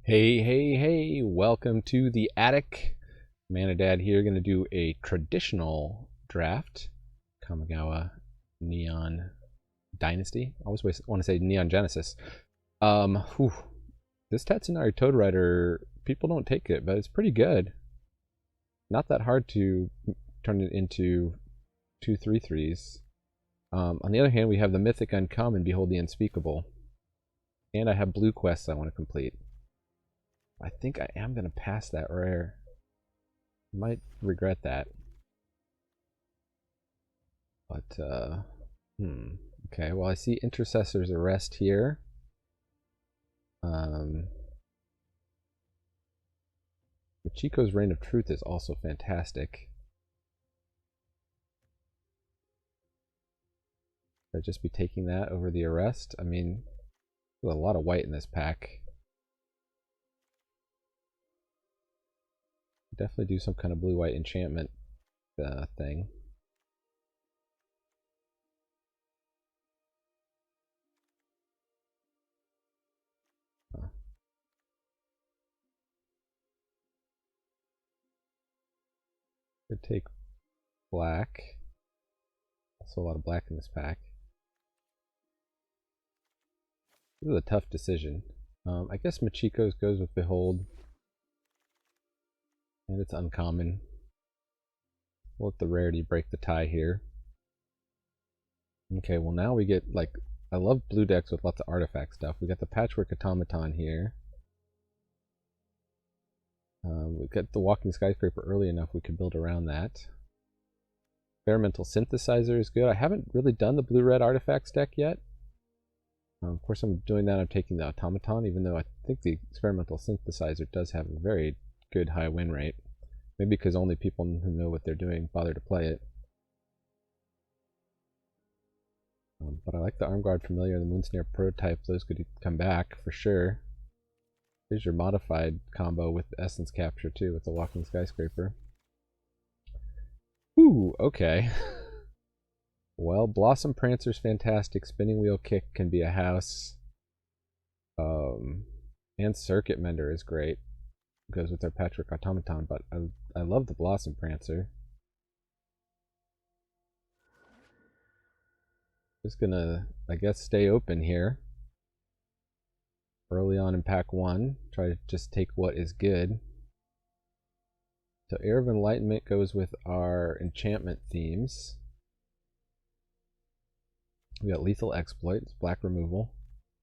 Hey, welcome to the attic. Mana Dad here, gonna do a traditional draft. Kamigawa Neon Dynasty. I always want to say Neon Genesis. Whew. This Tetsunari Toad Rider, people don't take it, but it's pretty good. Not that hard to turn it into 2/3/3s. On the other hand, we have the mythic uncommon, Behold the Unspeakable. And I have blue quests I want to complete. I think I am going to pass that rare. Might regret that. But, okay, well, I see Intercessor's Arrest here. Michiko's Reign of Truth is also fantastic. Should I just be taking that over the Arrest? I mean, there's a lot of white in this pack. Definitely do some kind of blue-white enchantment thing. Could take black. Also a lot of black in this pack. This is a tough decision. I guess Michiko's goes with Behold. And it's uncommon. We'll let the rarity break the tie here. Okay, well now we get, like, I love blue decks with lots of artifact stuff. We got the Patchwork Automaton here. We got the Walking Skyscraper early enough we could build around that. Experimental Synthesizer is good. I haven't really done the blue-red artifacts deck yet. Of course, I'm doing that. I'm taking the Automaton, even though I think the Experimental Synthesizer does have a very good high win rate. Maybe because only people who know what they're doing bother to play it. But I like the Armguard Familiar and the Moonsnare Prototype. Those could come back for sure. Here's your modified combo with Essence Capture too, with the Walking Skyscraper. Ooh, okay. Well, Blossom Prancer's fantastic. Spinning Wheel Kick can be a house. And Circuit Mender is great. Goes with their Patchwork Automaton, but I love the Blossom Prancer. Just gonna, I guess, stay open here. Early on in pack 1, try to just take what is good. So Air of Enlightenment goes with our enchantment themes. We got Lethal Exploit, it's black removal.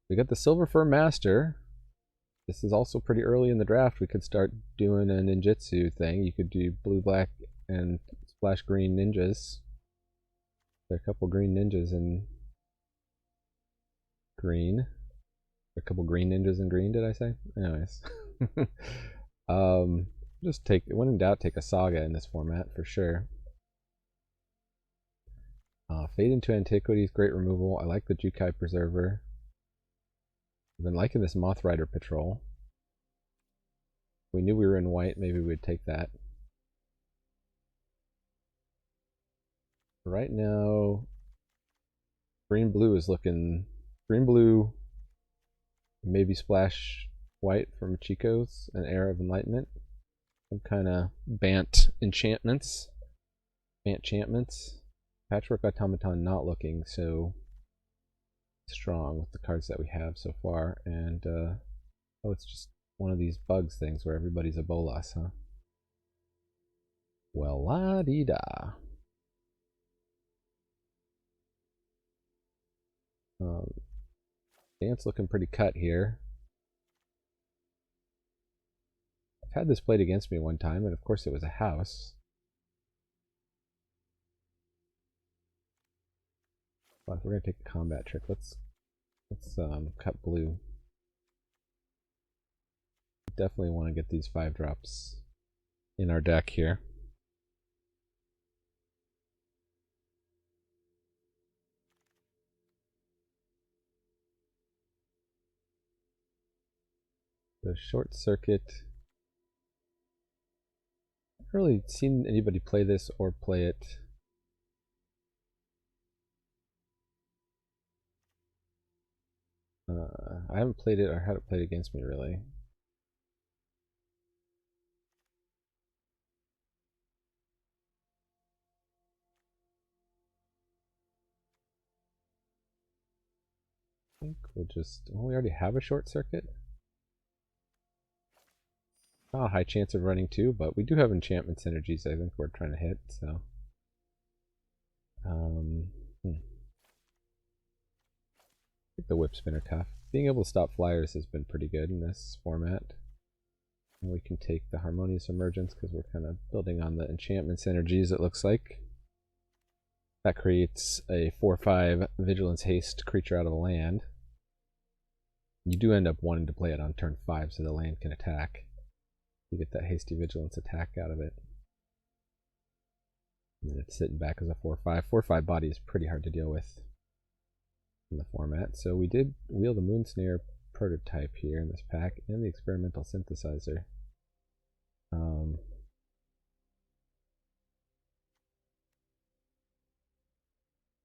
We got the Silver Fur Master. This is also pretty early in the draft. We could start doing a ninjutsu thing. You could do blue, black, and splash green ninjas. There are a couple green ninjas in green. A couple green ninjas in green, did I say? Anyways. Just take, when in doubt, take a Saga in this format for sure. Fade into Antiquities, great removal. I like the Jukai Preserver. I've been liking this Moth Rider Patrol. If we knew we were in white, maybe we'd take that. Right now, green-blue is looking... Green-blue, maybe splash white from Chico's, an Era of Enlightenment. Some kind of Bant enchantments. Patchwork Automaton not looking so strong with the cards that we have so far. And, oh, it's just one of these bugs things where everybody's a Bolas, huh? Well, la-dee-da. Bant's looking pretty cut here. I've had this played against me one time, and of course it was a house. But if we're gonna take a combat trick, let's cut blue. Definitely want to get these 5-drops in our deck here. The Short Circuit. I haven't really seen anybody play this or play it. I haven't played it or had it played against me really. I think we'll just, well, we already have a short circuit. Not a high chance of running two, but we do have enchantment synergies I think we're trying to hit, so. I think the whip spinner tough. Being able to stop flyers has been pretty good in this format. And we can take the harmonious emergence because we're kind of building on the enchantment synergies, it looks like. That creates a 4/5 vigilance haste creature out of the land. You do end up wanting to play it on turn 5 so the land can attack. You get that hasty vigilance attack out of it. And then it's sitting back as a 4/5. 4/5 body is pretty hard to deal with in the format. So we did wheel the Moonsnare prototype here in this pack and the experimental synthesizer. I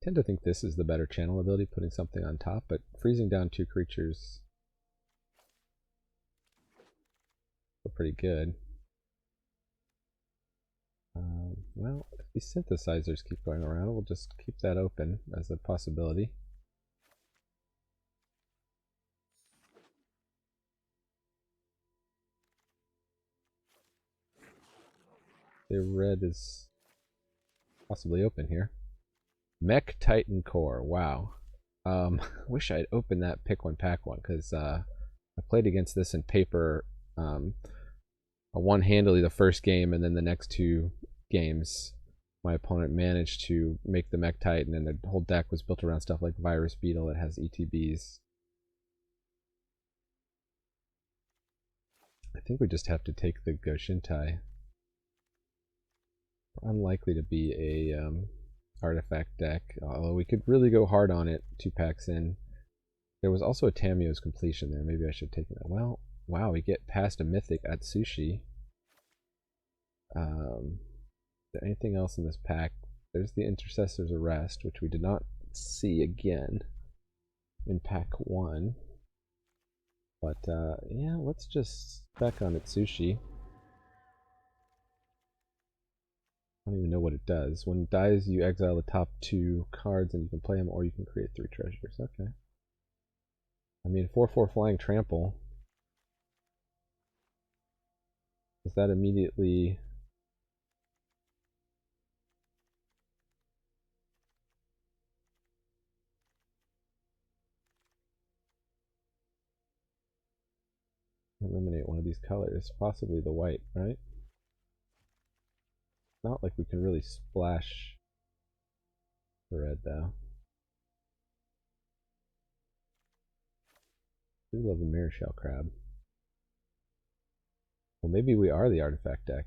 tend to think this is the better channel ability, putting something on top, but freezing down 2 creatures are pretty good. Well, if these synthesizers keep going around, we'll just keep that open as a possibility. The red is possibly open here. Mech Titan Core, wow. Wish I'd opened that pick one pack one, because I played against this in paper one-handedly the first game, and then the next 2 games my opponent managed to make the Mech Titan, and the whole deck was built around stuff like Virus Beetle that has ETBs. I think we just have to take the Goshintai. Unlikely to be a artifact deck, although we could really go hard on it 2 packs in. There was also a Tamio's Completion there. Maybe I should take that. Well, wow, we get past a mythic Atsushi. Is there anything else in this pack? There's the Intercessor's Arrest, which we did not see again in pack 1. But yeah, let's just spec on Atsushi. I don't even know what it does. When it dies, you exile the top 2 cards and you can play them, or you can create 3 treasures. Okay. I mean, 4/4 flying trample. Does that immediately... eliminate one of these colors? Possibly the white, right? Not like we can really splash the red, though. I do love the Mirror Shell Crab. Well, maybe we are the artifact deck.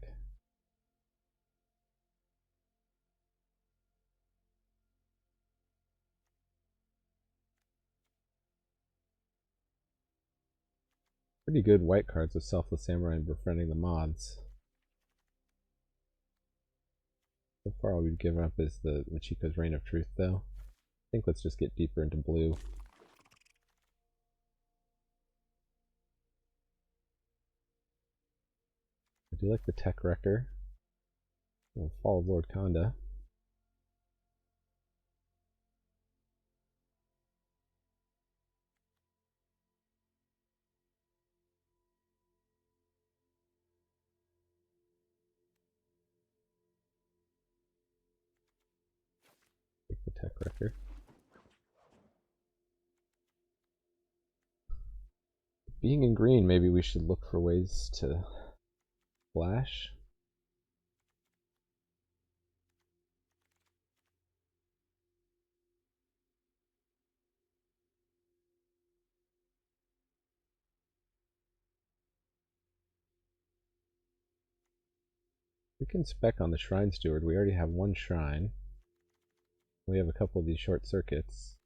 Pretty good white cards with Selfless Samurai and Befriending the Moths. So far all we've given up is the Machiko's Reign of Truth, though. I think let's just get deeper into blue. I do like the Tech Wrecker. And Fall of Lord Konda. Take the Tech Wrecker. Being in green, maybe we should look for ways to flash. We can spec on the Shrine Steward. We already have 1 shrine. We have a couple of these short circuits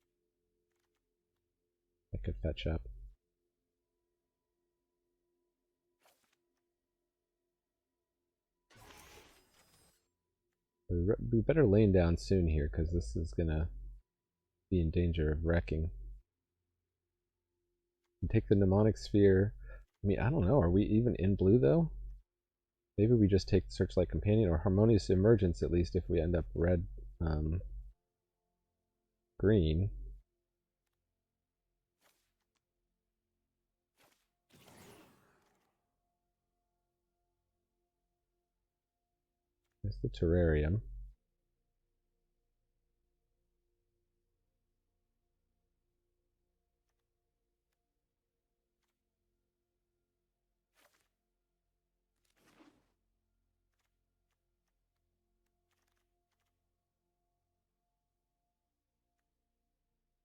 that could fetch up. We better lane down soon here, because this is gonna be in danger of wrecking. And take the Mnemonic Sphere. I mean, I don't know. Are we even in blue, though? Maybe we just take Searchlight Companion or Harmonious Emergence, at least, if we end up red, green. the terrarium.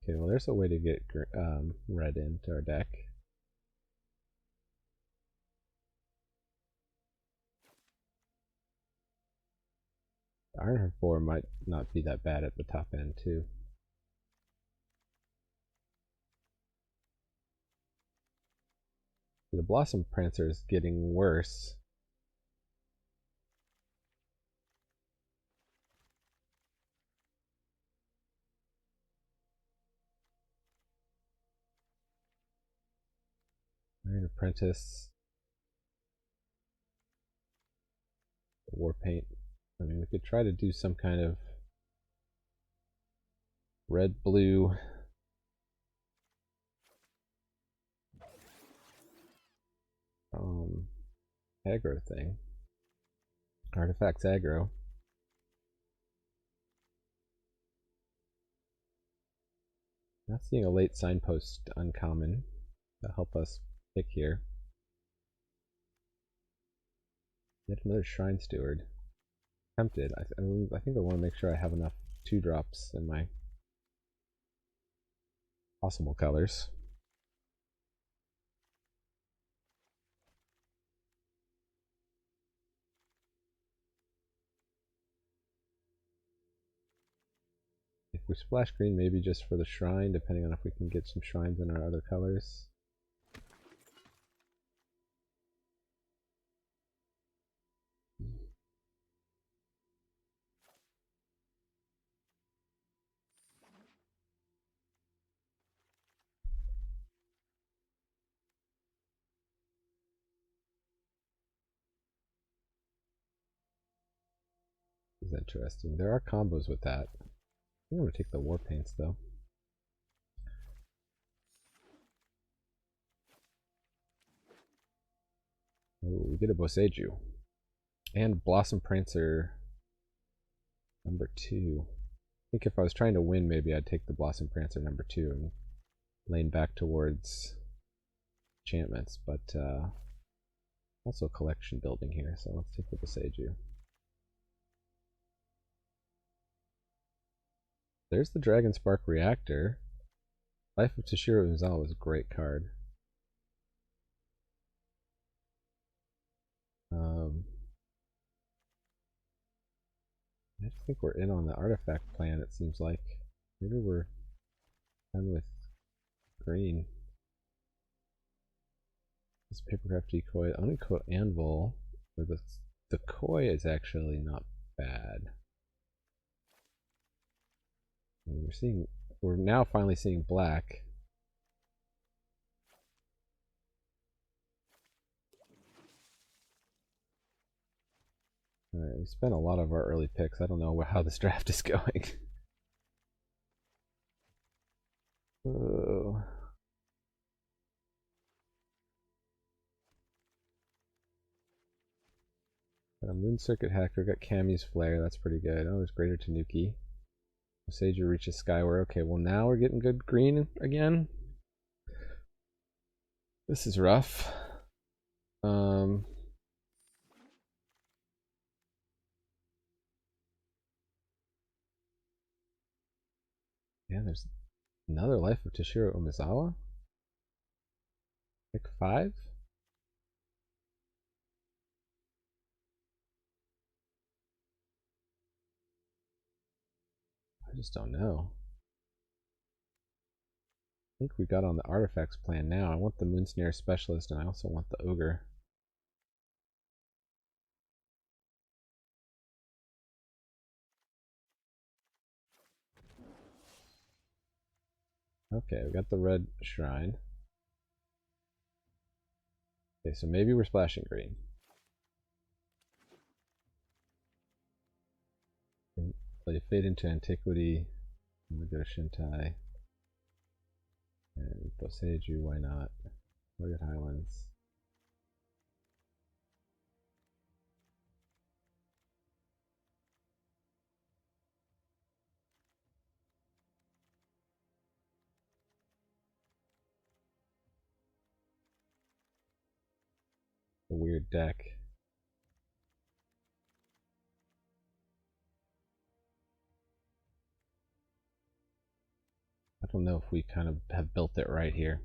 Okay, well there's a way to get red into our deck. Iron 4 might not be that bad at the top end too. The Blossom Prancer is getting worse. Iron Apprentice. War Paint. I mean, we could try to do some kind of red-blue aggro thing. Artifacts aggro. Not seeing a late signpost uncommon to help us pick here. Yet another Shrine Steward. Tempted. I think I want to make sure I have enough 2-drops in my possible colors. If we splash green, maybe just for the shrine, depending on if we can get some shrines in our other colors. This is interesting. There are combos with that. I'm going to take the war paints though. Oh, we get a Boseiju. And Blossom Prancer number 2. I think if I was trying to win, maybe I'd take the Blossom Prancer number 2 and lane back towards enchantments, but also collection building here, so let's take the Boseiju. There's the Dragon Spark Reactor. Life of Toshiro Uzawa is a great card. I just think we're in on the artifact plan, it seems like. Maybe we're done with green. This Papercraft Decoy, Unequal Anvil, or the Koi is actually not bad. I mean, we're now finally seeing black. Alright, we spent a lot of our early picks. I don't know how this draft is going. Oh. Got a Moon Circuit Hacker, got Kami's Flare, that's pretty good. Oh, there's Greater Tanuki. Boseiju reaches Skyward. Okay, well now we're getting good green again. This is rough. Yeah, there's another Life of Toshiro Umezawa. Pick 5? I just don't know. I think we got on the artifacts plan now. I want the Moonsnare Specialist and I also want the Ogre. Okay, we got the red shrine. Okay, so maybe we're splashing green. Play Fade into Antiquity. I'm gonna go Shintai. And Boseiju, why not? Rugged Highlands. weird deck. I don't know if we kind of have built it right here.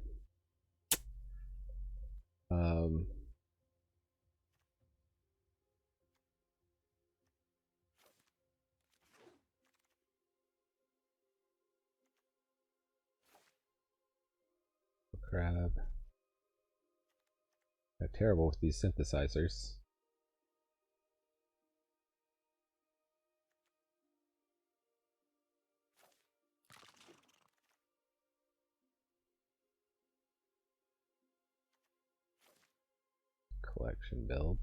Crab. They're terrible with these synthesizers. Collection build.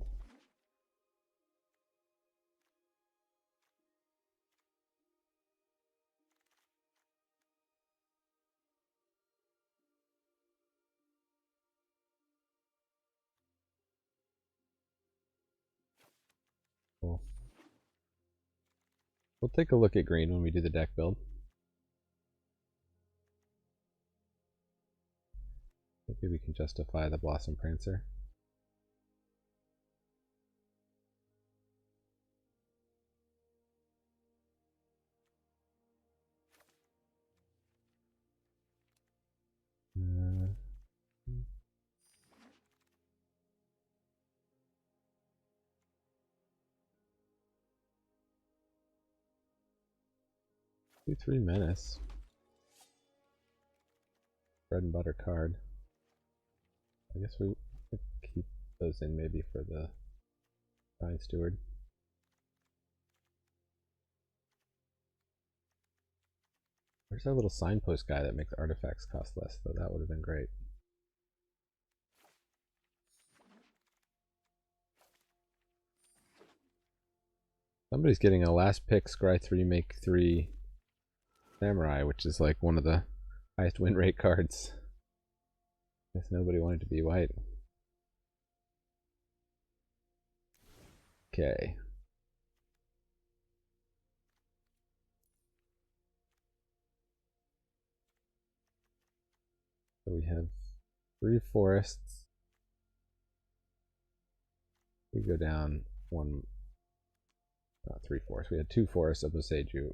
Cool. We'll take a look at green when we do the deck build. Maybe we can justify the Blossom Prancer. Do 3 menace. Bread and butter card. I guess we could keep those in maybe for the Shrine Steward. Where's that little signpost guy that makes artifacts cost less, though? That would have been great. Somebody's getting a last pick scry 3 make 3 samurai, which is like one of the highest win rate cards. Guess nobody wanted to be white. Okay. So we have 3 forests. We go down 1, not 3 forests. We had 2 forests of Boseiju.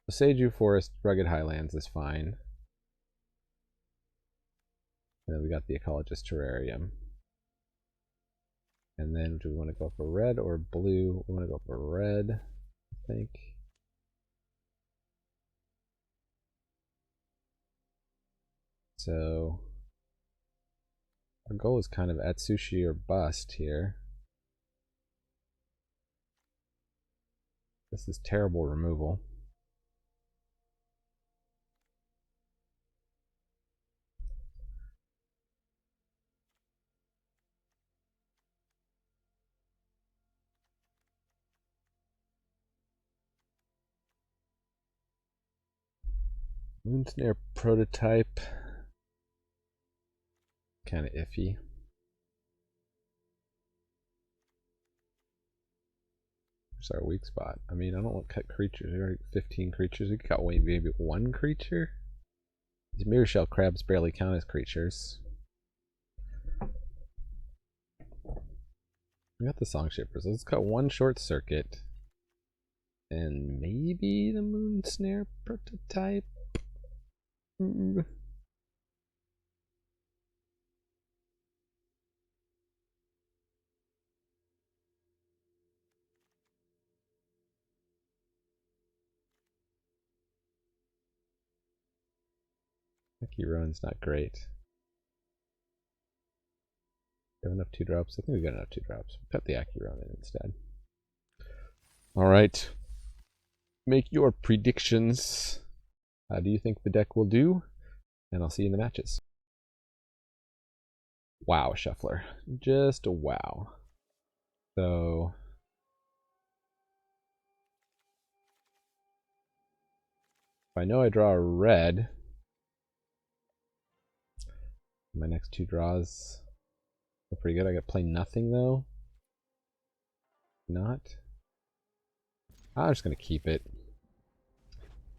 Boseiju Forest, Rugged Highlands is fine. And then we got the Ecologist Terrarium. And then do we want to go for red or blue? We want to go for red, I think. So our goal is kind of Atsushi or bust here. This is terrible removal. Moonsnare prototype. Kind of iffy. Where's our weak spot? I mean, I don't want to cut creatures. We already 15 creatures. We got maybe 1 creature. These mirror shell crabs barely count as creatures. We got the Song Shapers. Let's cut 1 short circuit. And maybe the Moonsnare prototype. Lucky Run's not great. We have enough 2-drops? I think we got enough 2-drops. Cut the Aki Run in instead. Alright. Make your predictions. How do you think the deck will do? And I'll see you in the matches. Wow, Shuffler. Just a wow. So if I know I draw a red, my next 2 draws are pretty good. I got play nothing though. Not. I'm just gonna keep it.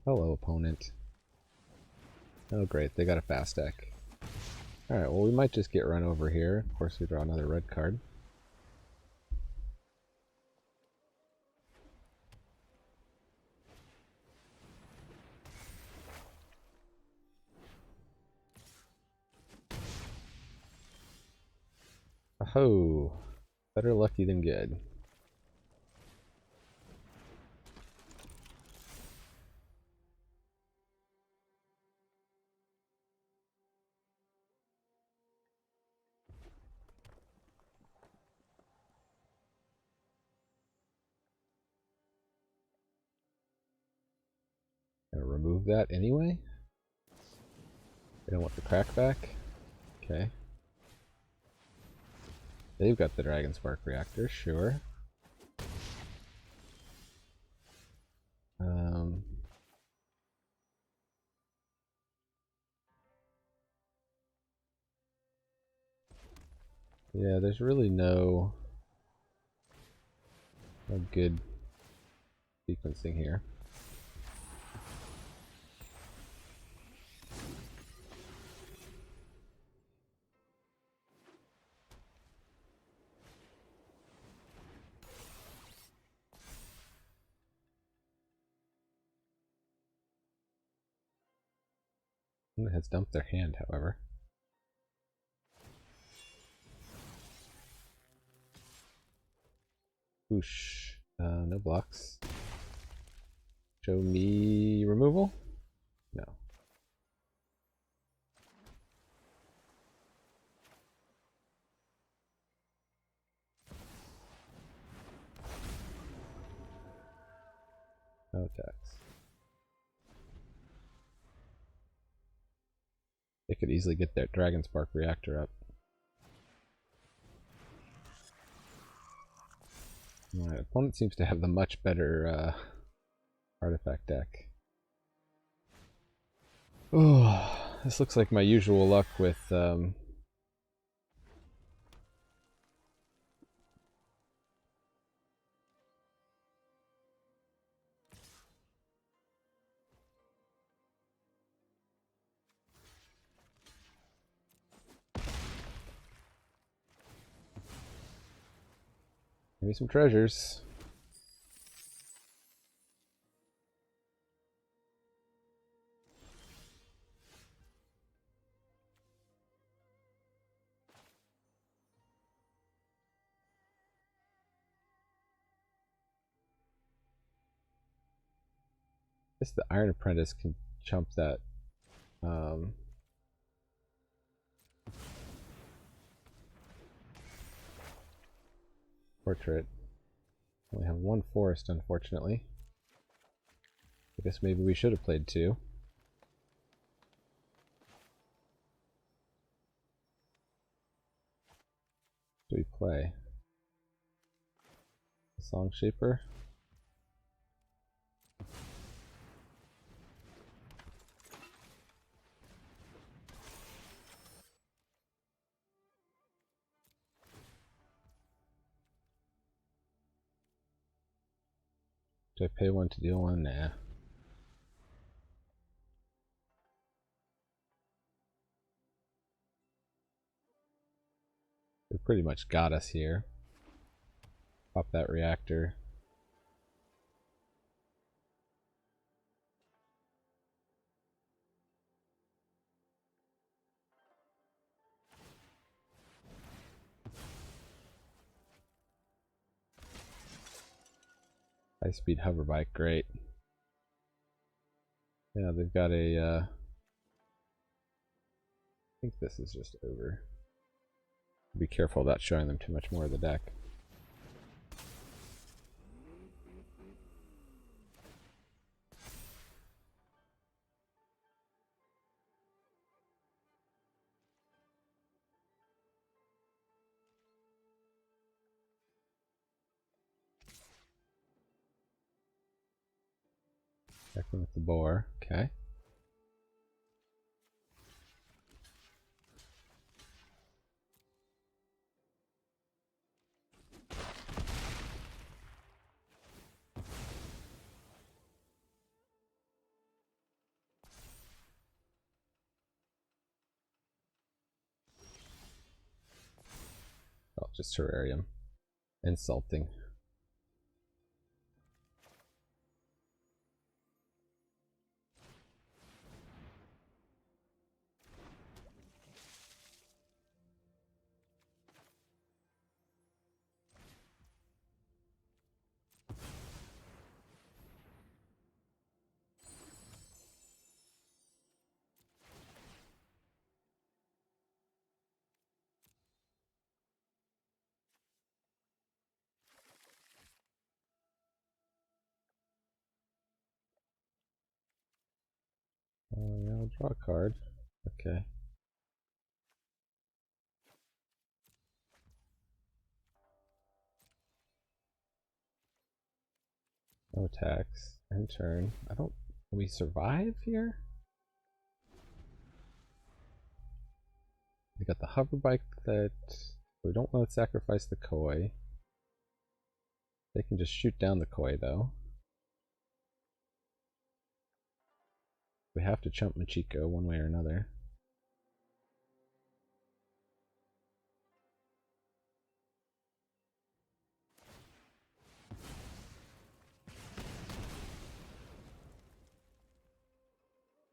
Hello, opponent. Oh great, they got a fast deck. Alright, well we might just get run over here. Of course we draw another red card. Oh, better lucky than good. Gonna remove that anyway. They don't want the crackback. Okay. They've got the Dragon Spark reactor, sure. Yeah, there's really no good sequencing here. Someone has dumped their hand, however. Whoosh. No blocks. Show me removal? No. No attacks. They could easily get their Dragon Spark reactor up. My opponent seems to have the much better artifact deck. Oh, this looks like my usual luck with maybe some treasures. I guess the Iron Apprentice can chump that portrait. Only have one forest, unfortunately. I guess maybe we should have played two. Do we play the Song Shaper? Do I pay one to deal one? Nah. They pretty much got us here. Pop that reactor. High speed hover bike, great. Yeah, they've got a I think this is just over. Be careful about showing them too much more of the deck. Checking with the boar, okay. Oh, just terrarium. Insulting. I'll draw a card. Okay. No attacks. End turn. I don't. Can we survive here? We got the hover bike that we don't want to sacrifice the koi. They can just shoot down the koi though. We have to chump Machiko one way or another.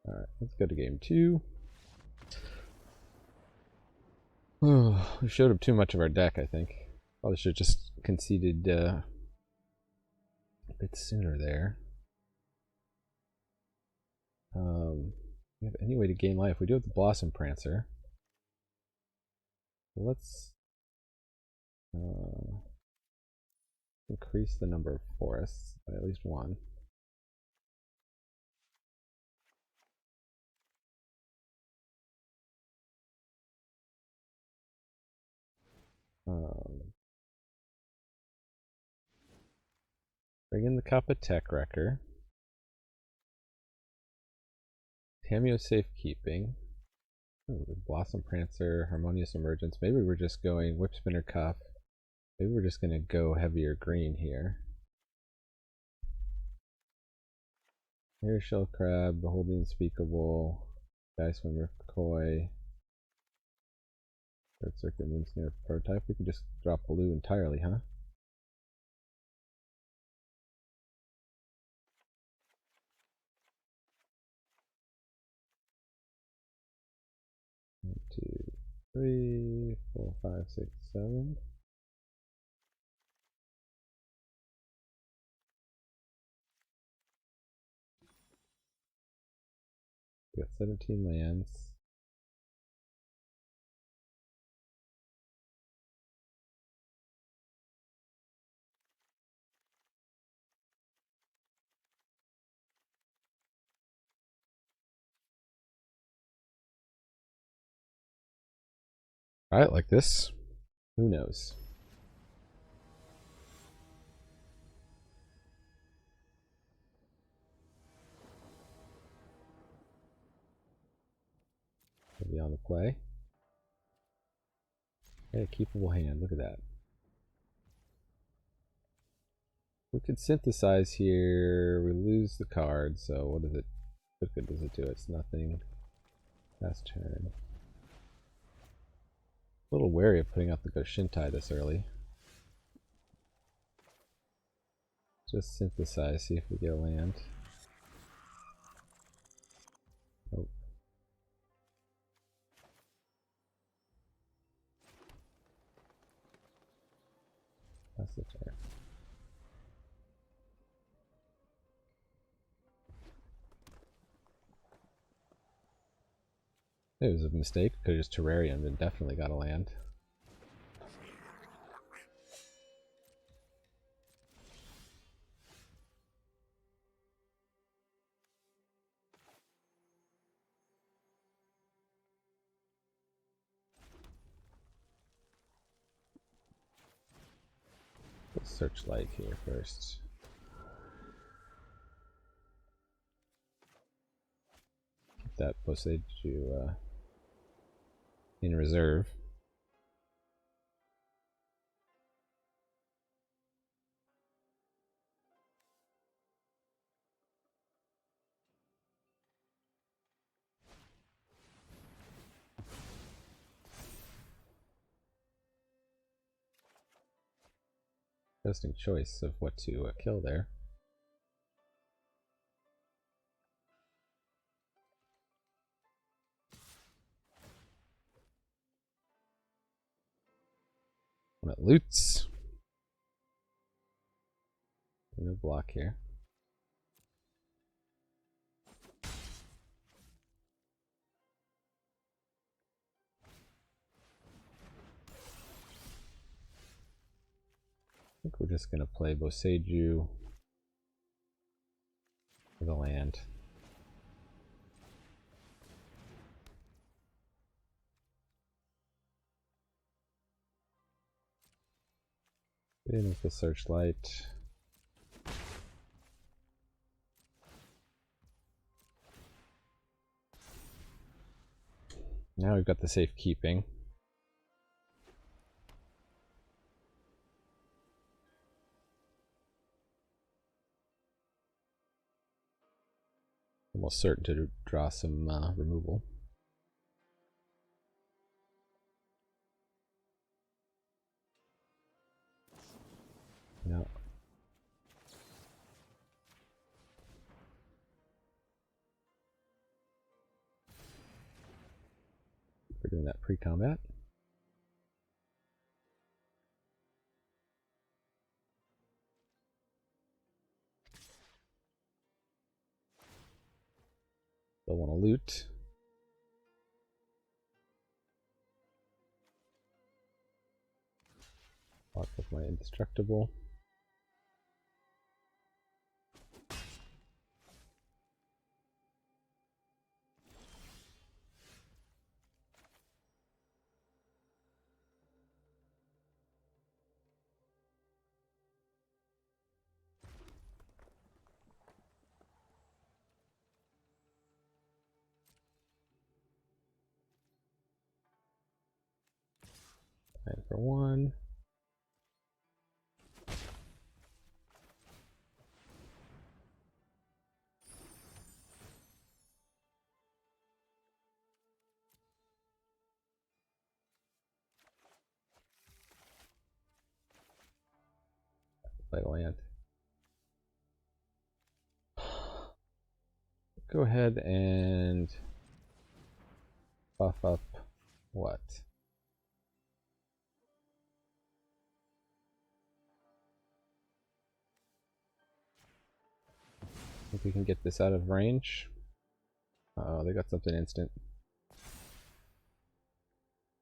Alright, let's go to game 2. Oh, we showed up too much of our deck, I think. Probably should have just conceded a bit sooner there. We have any way to gain life. We do have the Blossom Prancer. Let's increase the number of forests by at least one. Bring in the Kappa Tech Wrecker. Tamio Safekeeping. Oh, Blossom Prancer, Harmonious Emergence. Maybe we're just going Whip Spinner Cuff. Maybe we're just going to go heavier green here. Here, Shell Crab, Behold the Unspeakable, Sky Swimmer, Koi, Third Circuit, Moonsnare, Prototype. We can just drop blue entirely, huh? One, two, three, 4, 5, 6, 7. We got 17 lands. Alright, like this. Who knows? We'll be on the play. Hey, keepable hand. Look at that. We could synthesize here. We lose the card, so what is it? What good does it do? It's nothing. Last turn. A little wary of putting out the Goshintai this early. Just synthesize, see if we get a land. Oh. That's the turn. It was a mistake. Could have just terrariumed and definitely got a land. Let's searchlight here first. Keep that Boseiju in reserve. Interesting choice of what to kill there. One at loots. No block here. I think we're just going to play Boseiju for the land. In with the searchlight. Now we've got the safekeeping. Almost certain to draw some removal. Yeah. We're doing that pre-combat. Still want to loot. Lock with my indestructible. And for one. Play land. Go ahead and buff up what? Think we can get this out of range. Uh-oh, they got something instant.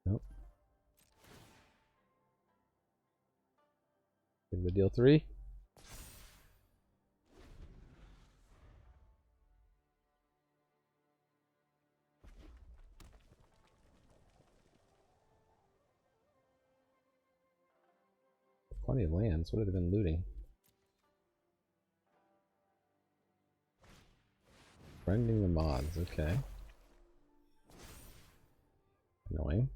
Nope. Give the deal 3. Plenty of lands. What have they been looting? Friending the mods, okay. Annoying.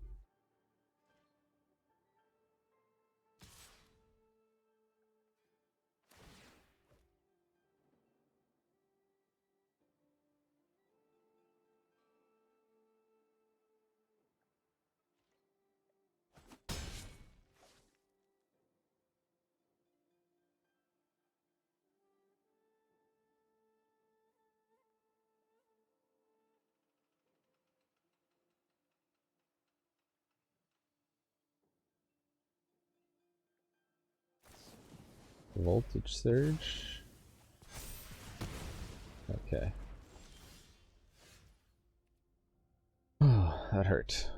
Voltage surge. Okay. Oh, that hurt.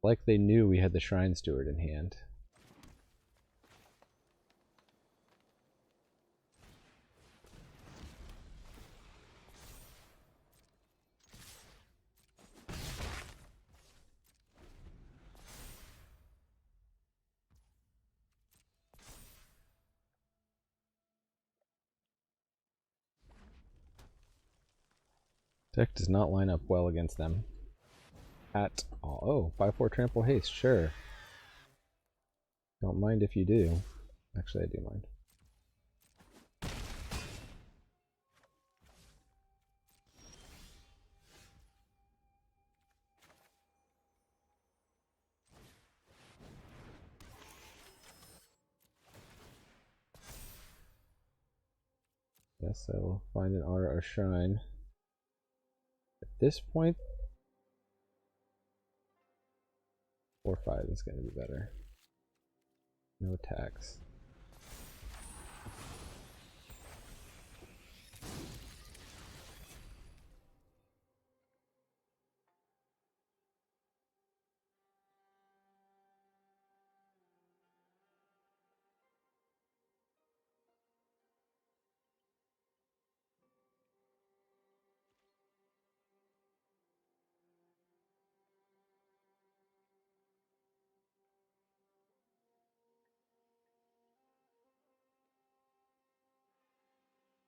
Like they knew we had the Shrine Steward in hand. Deck does not line up well against them at all. Oh, 5/4 trample haste, sure. Don't mind if you do. Actually, I do mind. Yes, I will find an aura or shrine. At this point, 4/5 is going to be better. No attacks.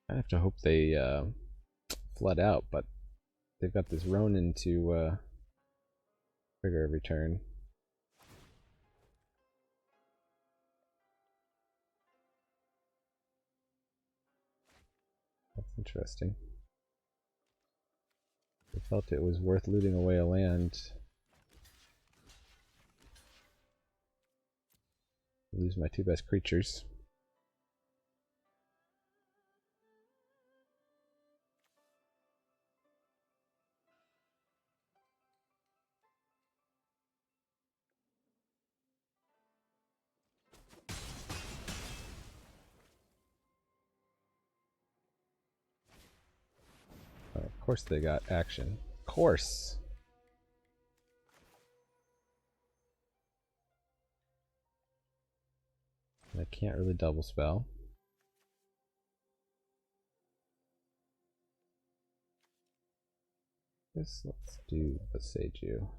I have to hope they flood out, but they've got this Ronin to trigger every turn. That's interesting. I felt it was worth looting away a land. Lose my two best creatures. Of course they got action. Of course. I can't really double spell. Let's do the Seiju.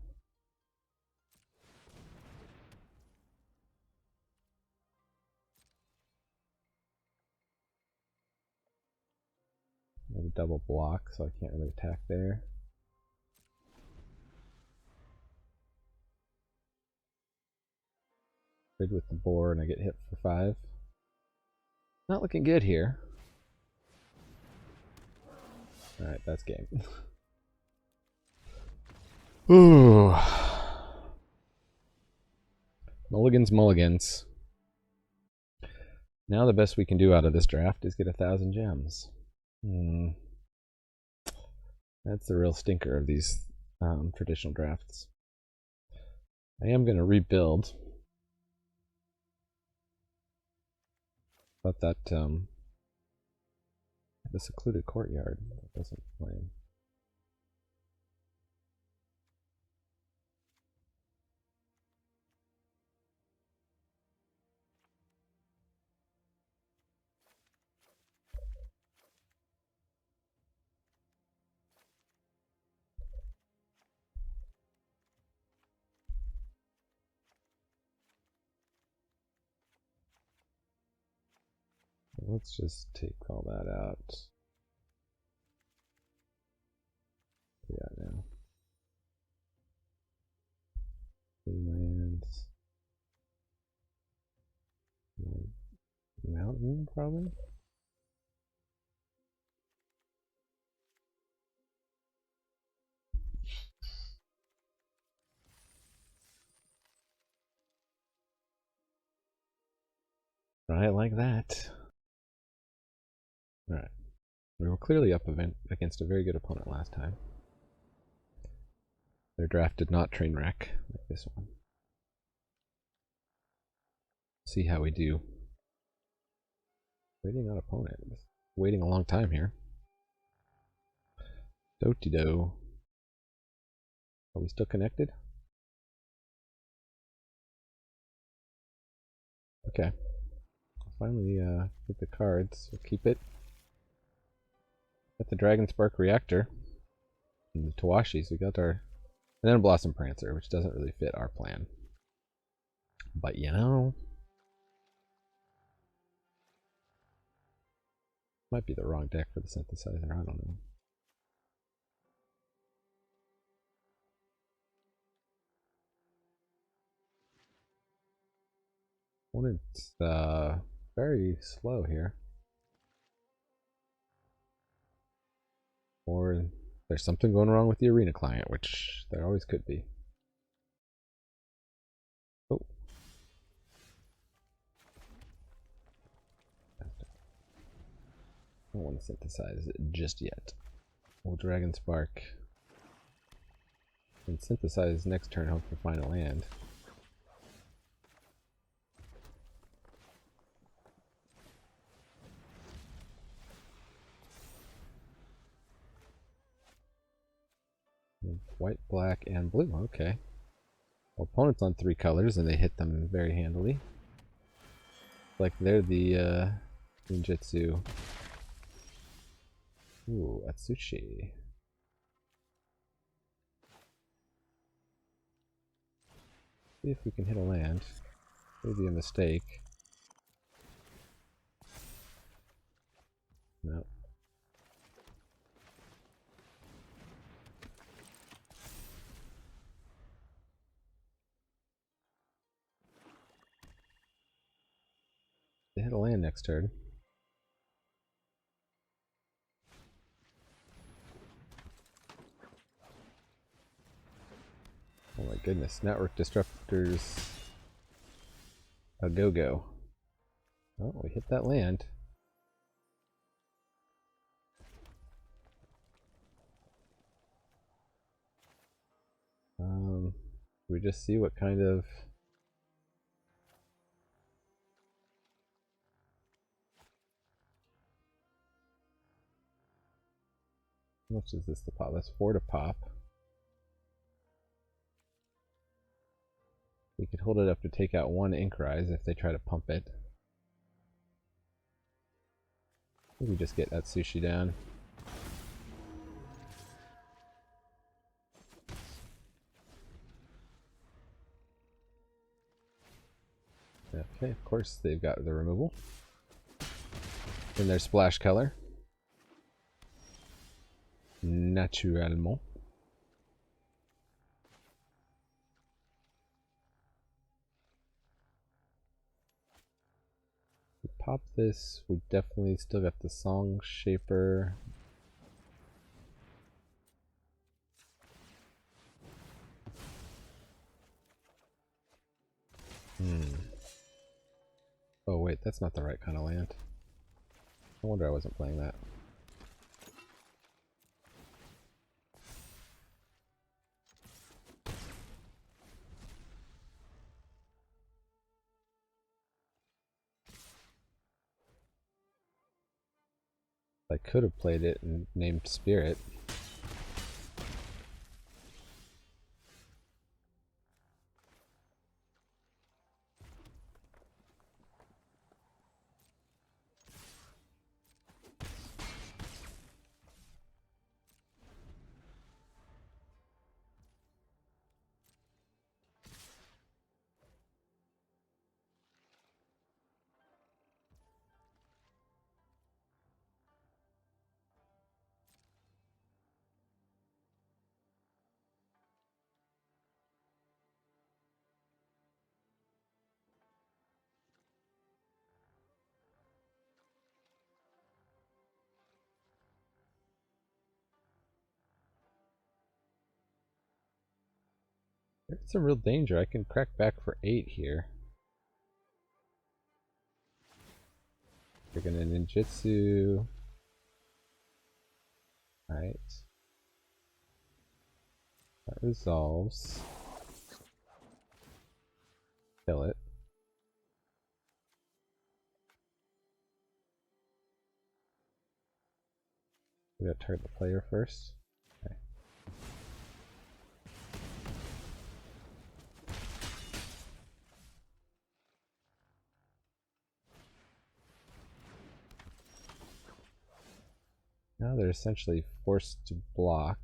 I have a double block, so I can't really attack there. Good with the boar, and I get hit for 5. Not looking good here. Alright, that's game. Ooh. Mulligans, mulligans. Now the best we can do out of this draft is get 1,000 gems. That's the real stinker of these traditional drafts. I am going to rebuild. But that the secluded courtyard doesn't play. Let's just take all that out. Yeah, now. 3 lands. Mountain, probably? Right, like that. Alright. We were clearly up against a very good opponent last time. Their draft did not train wreck like this one. See how we do. Waiting on opponent. Waiting a long time here. Do-ti-do. Are we still connected? Okay. Finally get the cards. We'll keep it. Got the Dragon Spark Reactor. And the Tawashis. We got our... And then a Blossom Prancer, which doesn't really fit our plan. But you know... Might be the wrong deck for the synthesizer, I don't know. Opponent's very slow here. Or there's something going wrong with the arena client, which there always could be. Oh. I don't want to synthesize it just yet. We'll Dragon Spark. And synthesize next turn, hope to find a land. White, black, and blue. Okay. Well, opponent's on 3 colors, and they hit them very handily. Like they're the ninjutsu. Ooh, Atsushi. See if we can hit a land. Maybe a mistake. No, hit a land next turn. Oh my goodness, network disruptors a go-go. Oh, we hit that land. We just see what kind of how much is this to pop? That's 4 to pop. We could hold it up to take out 1 ink rise if they try to pump it. Maybe just get Atsushi down. Okay, of course they've got the removal in their splash color. Naturellement. We pop this, we definitely still got the Song Shaper. Oh wait, that's not the right kind of land. No wonder I wasn't playing that. I could have played it and named Spirit. There's some real danger. I can crack back for 8 here. They're gonna ninjutsu. Alright. That resolves. Kill it. We gotta target the player first. Okay. Now they're essentially forced to block.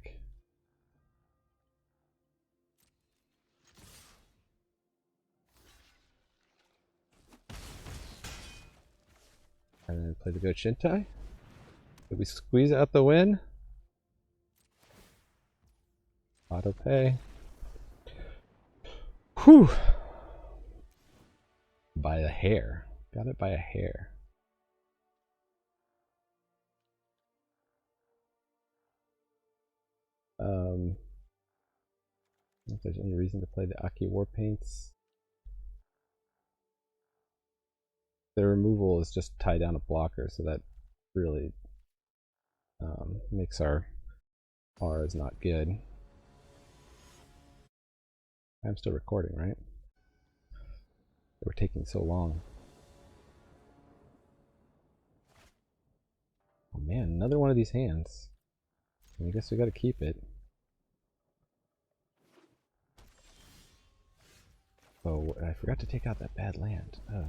And then play the Go Shintai. Did we squeeze out the win? Auto pay. Whew! By a hair. Got it by a hair. If there's any reason to play the Aki War Paints. The removal is just tie down a blocker, so that really makes our R's not good. I'm still recording, right? They were taking so long. Oh man, another one of these hands. I guess we gotta keep it. Oh, I forgot to take out that bad land. Oh.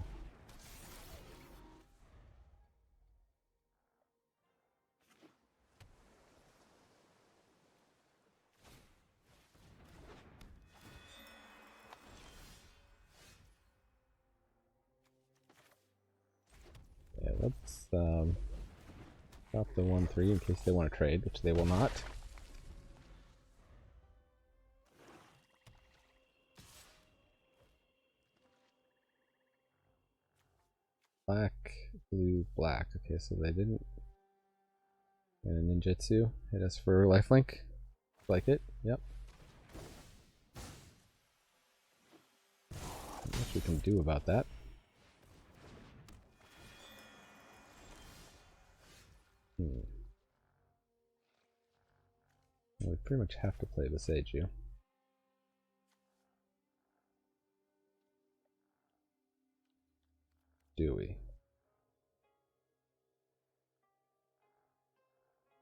Yeah, let's drop the 1-3 in case they want to trade, which they will not. Black. blue, black. Okay, so they didn't. And a ninjutsu hit us for lifelink. Like it, yep. Not much we can do about that. Well, we pretty much have to play Beseiju. Do we?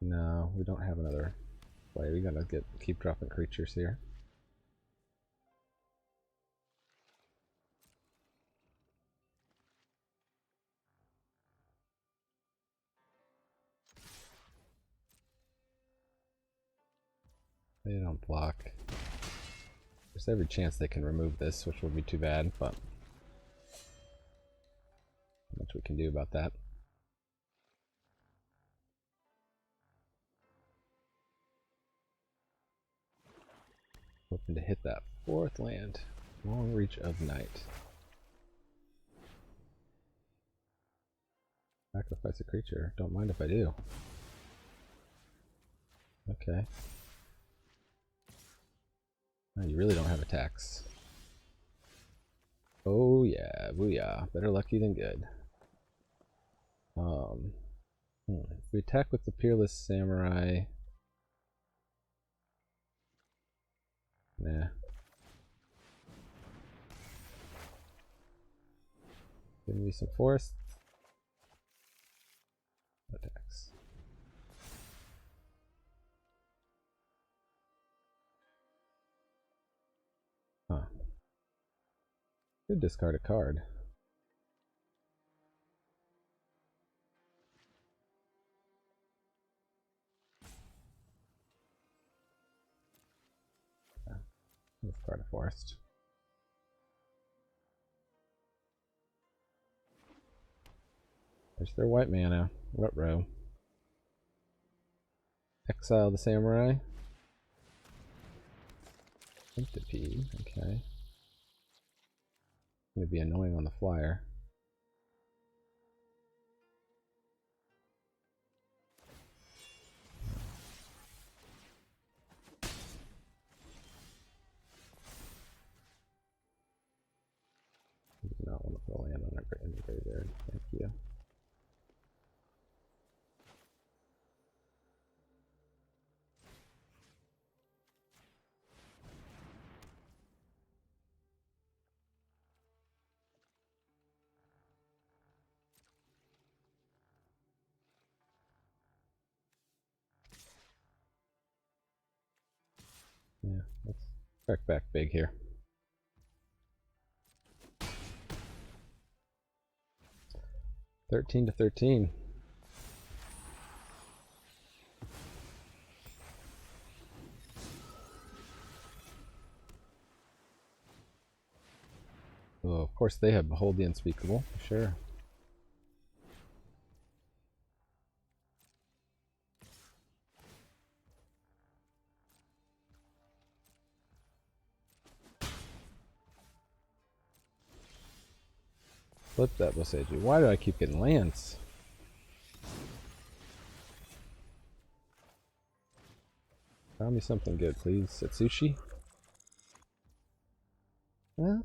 No, we don't have another play. We gotta keep dropping creatures here. They don't block. There's every chance they can remove this, which would be too bad, but not much we can do about that. Hoping to hit that fourth land. Long Reach of Night. Sacrifice a creature. Don't mind if I do. Okay. Oh, you really don't have attacks. Oh yeah, booyah. Better lucky than good. If we attack with the Peerless Samurai... Nah. Give me some forest. Attacks. Huh. Could discard a card. Yeah. Discard a forest. There's their white mana. Ruh-roh. Exile the Samurai. Centipede, okay. Gonna be annoying on the flyer. I do not want to put a land on in the graveyard. Thank you. Yeah, let's crack back big here. $13 to 13. Oh, of course they have Behold the Unspeakable, sure. Flip that Boseiju. Why do I keep getting lands? Tell me something good, please. Atsushi? Huh?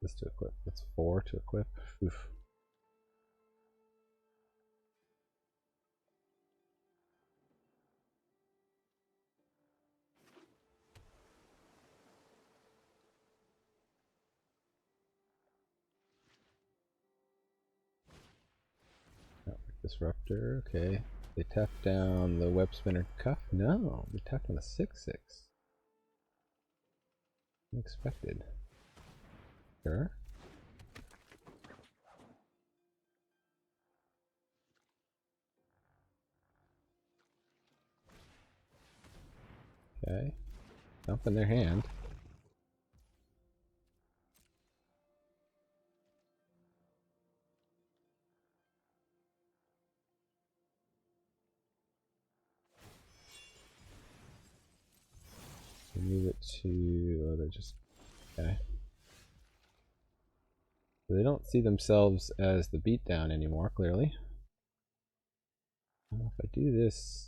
This to equip. That's 4 to equip. Oof. Disruptor, okay. They tap down the Web Spinner Cuff? No, they tapped on a 6/6. Unexpected. Sure. Okay. Dump in their hand. to... Oh, they're just... Okay. So they don't see themselves as the beatdown anymore, clearly. If I do this...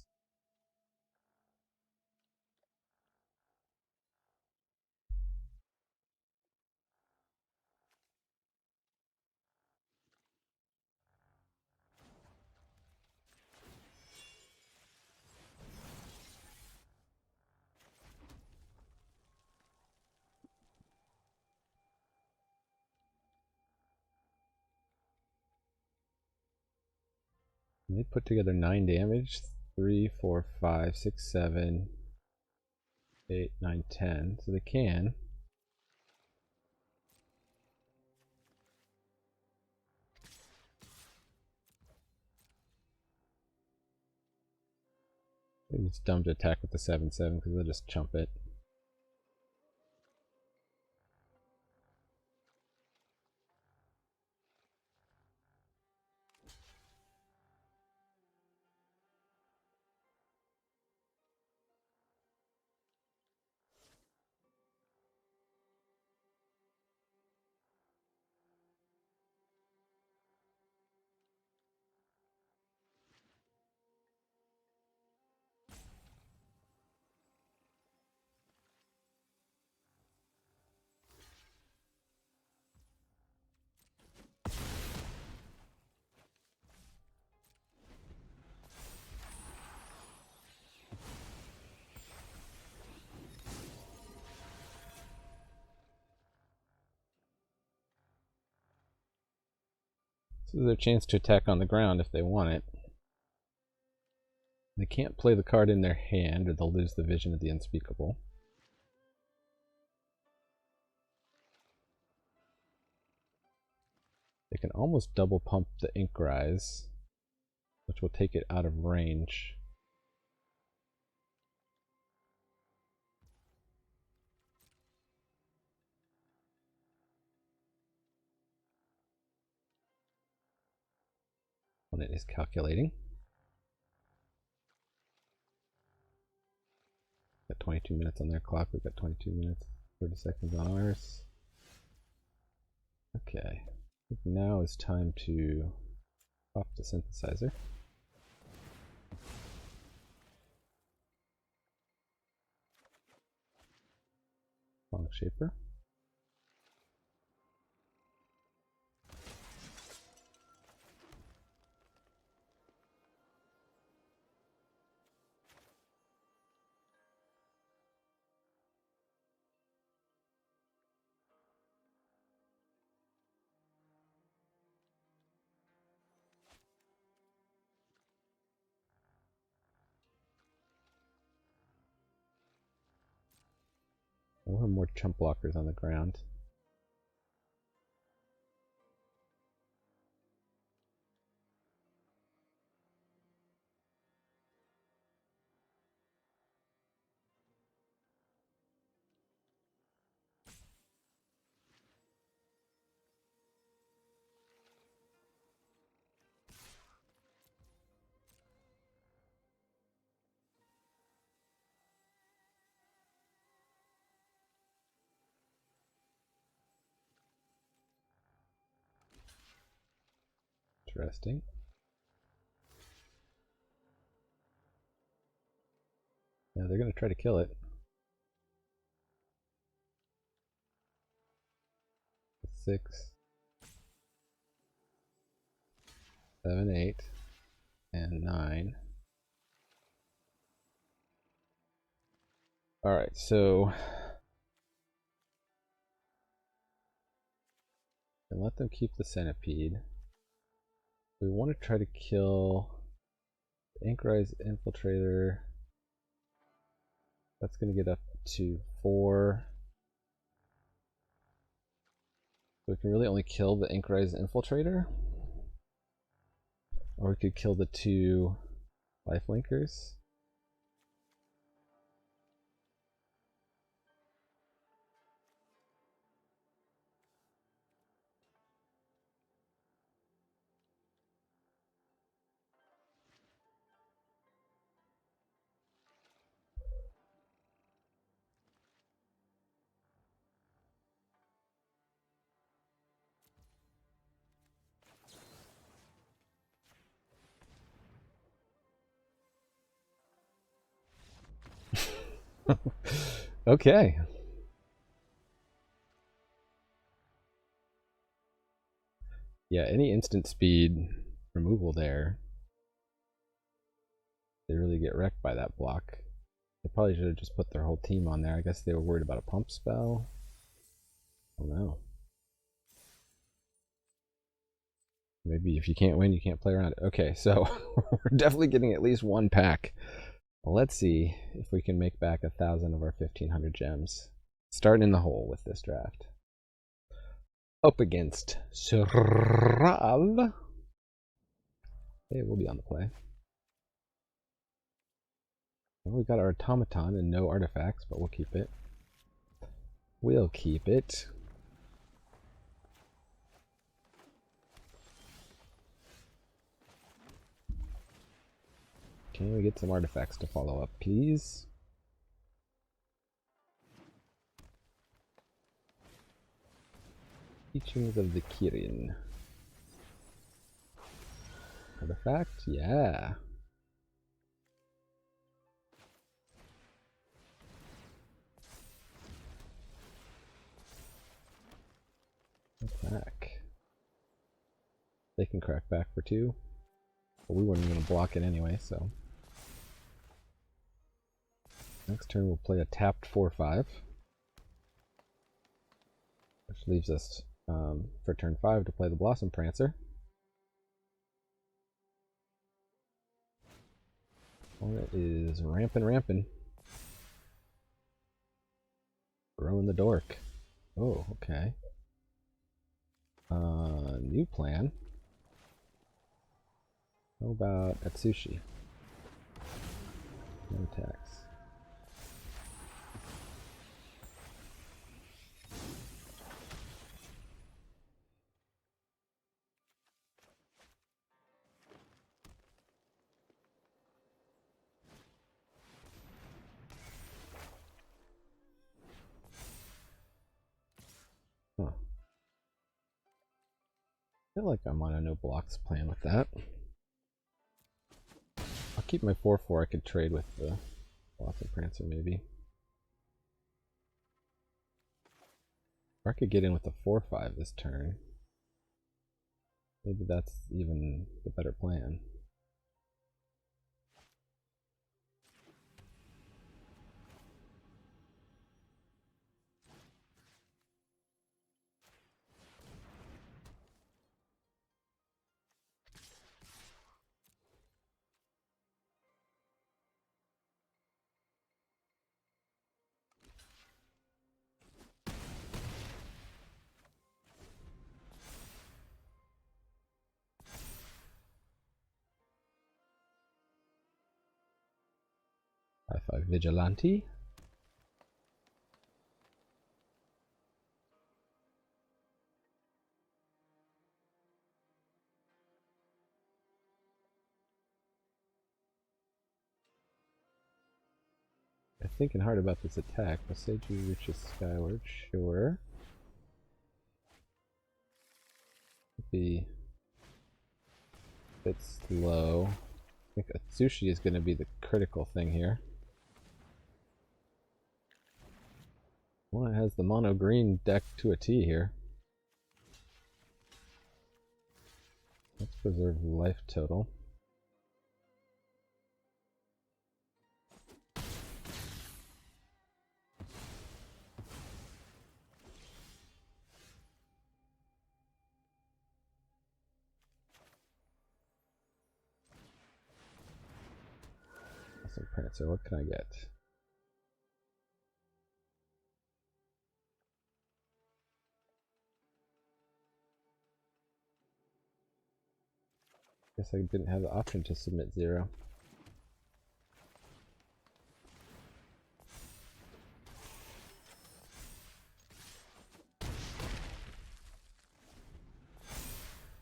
They put together 9 damage. 3, 4, 5, 6, 7, 8, 9, 10. So they can. Maybe it's dumb to attack with the 7/7 because they'll just chump it. This is their chance to attack on the ground if they want it. They can't play the card in their hand or they'll lose the vision of the Unspeakable. They can almost double pump the Ink Rise, which will take it out of range. When it is calculating. Got 22 minutes on their clock, we've got 22 minutes, 30 seconds on ours. Okay, I think now is time to off the synthesizer. Long Shaper. We'll have more chump blockers on the ground. Interesting. Yeah, they're going to try to kill it. 6, 7, 8, and 9. Alright, so and let them keep the centipede. We want to try to kill the Inkrise Infiltrator. That's going to get up to 4. So we can really only kill the Inkrise Infiltrator. Or we could kill the 2 Lifelinkers. Okay. Yeah, any instant speed removal there, they really get wrecked by that block. They probably should have just put their whole team on there. I guess they were worried about a pump spell. I don't know. Maybe if you can't win, you can't play around it. Okay, so we're definitely getting at least one pack. Well, let's see if we can make back 1,000 of our 1,500 gems. Starting in the hole with this draft. Up against Srav. Hey, we'll be on the play. Well, we got our automaton and no artifacts, but we'll keep it. We'll keep it. Can we get some artifacts to follow up, please? Teachings of the Kirin. Artifact? Yeah. Attack. They can crack back for 2. But we weren't going to block it anyway, so. Next turn we'll play a tapped 4/5. Which leaves us for turn 5 to play the Blossom Prancer. Opponent is ramping. Throwing the dork. Oh, okay. New plan. How about Atsushi? No attacks. Huh. I feel like I'm on a no blocks plan with that. I'll keep my 4/4. I could trade with the Blossom Prancer maybe. Or I could get in with the 4/5 this turn. Maybe that's even the better plan. High-5 Vigilante. I'm thinking hard about this attack. Maseju reaches skyward, sure. Be a bit slow. I think Atsushi is going to be the critical thing here. Well, it has the mono green deck to a T here. Let's preserve life total. Awesome Prancer, what can I get? Guess I didn't have the option to submit 0.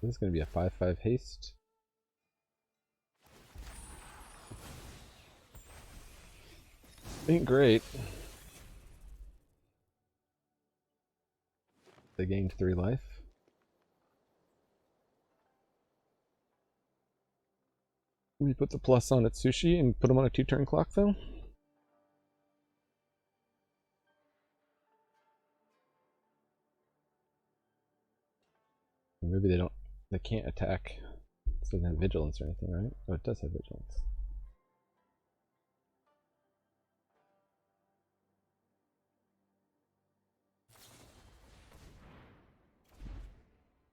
This is going to be a 5/5 haste. Ain't great. They gained 3 life. We put the plus on Atsushi and put him on a 2-turn clock though. Maybe they can't attack. It doesn't have vigilance or anything, right? Oh, it does have vigilance.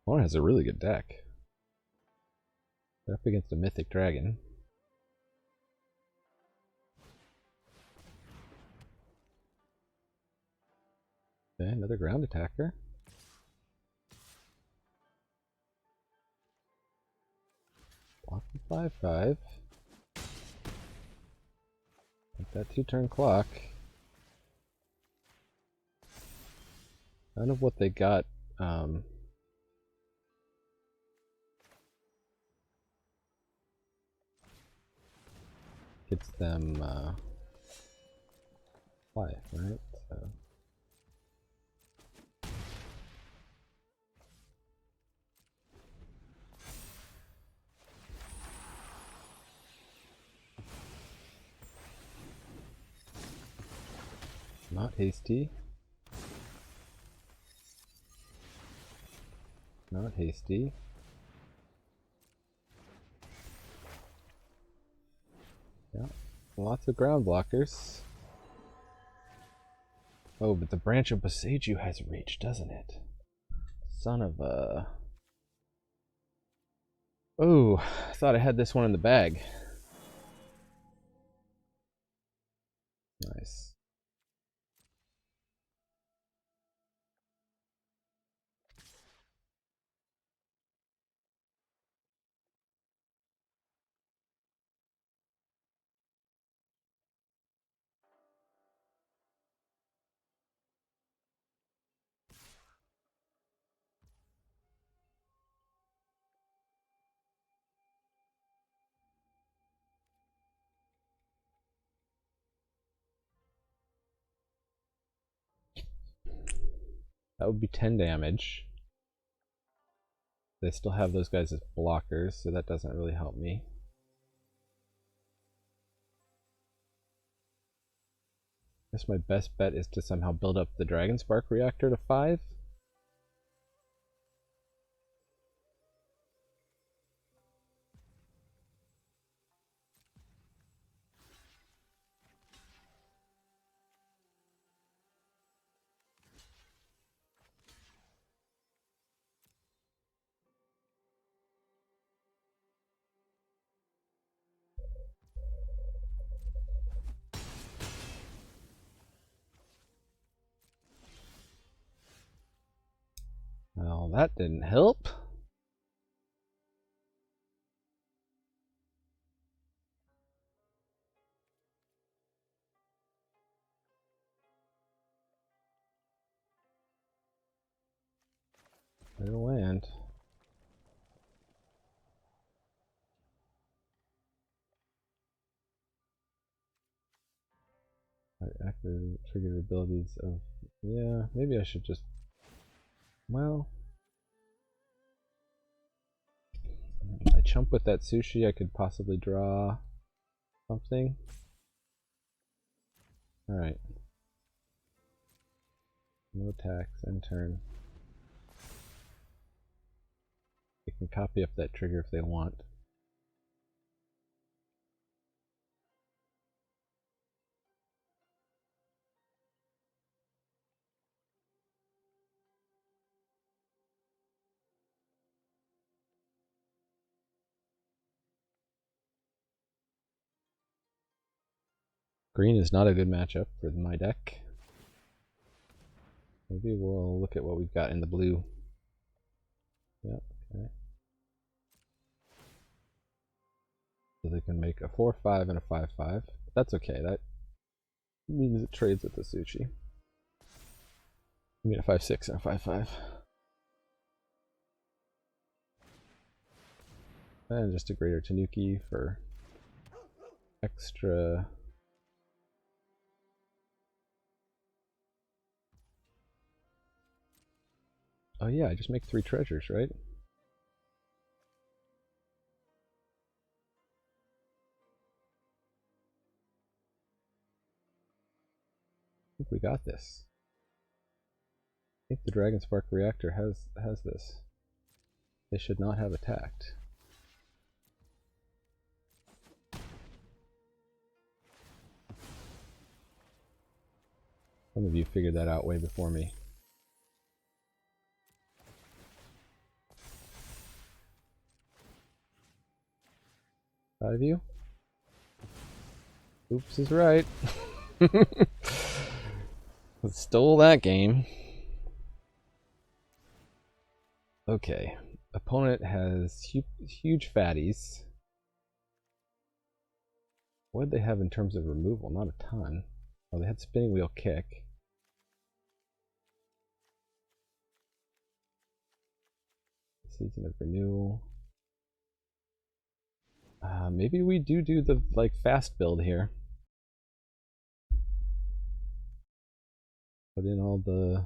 Opponent has a really good deck. They're up against a mythic dragon. Okay, another ground attacker. Block the 5/5. Like that 2-turn clock. None of what they got gets them life, right? So. Not hasty. Not hasty. Yeah, lots of ground blockers. Oh, but the branch of Boseiju has reach, doesn't it? Son of a... Oh, I thought I had this one in the bag. Nice. That would be 10 damage. They still have those guys as blockers, so that doesn't really help me. I guess my best bet is to somehow build up the Dragon Spark reactor to 5. Well, that didn't help. It'll land. I activate trigger abilities of... Yeah, maybe I should just... Well... I chump with that Atsushi, I could possibly draw something. Alright. No attacks, end turn. They can copy up that trigger if they want. Green is not a good matchup for my deck. Maybe we'll look at what we've got in the blue. Yep, okay. So they can make a 4/5 and a 5/5. That's okay, that means it trades with the Atsushi. I mean a 5/6 and a 5/5. And just a greater Tanuki for extra. Oh yeah, I just make 3 treasures, right? I think we got this. I think the Dragon Spark reactor has this. They should not have attacked. Some of you figured that out way before me. 5 of you? Oops is right. Stole that game. Okay. Opponent has huge fatties. What did they have in terms of removal? Not a ton. Oh, they had spinning wheel kick. Season of renewal. Maybe we do the like fast build here. Put in all the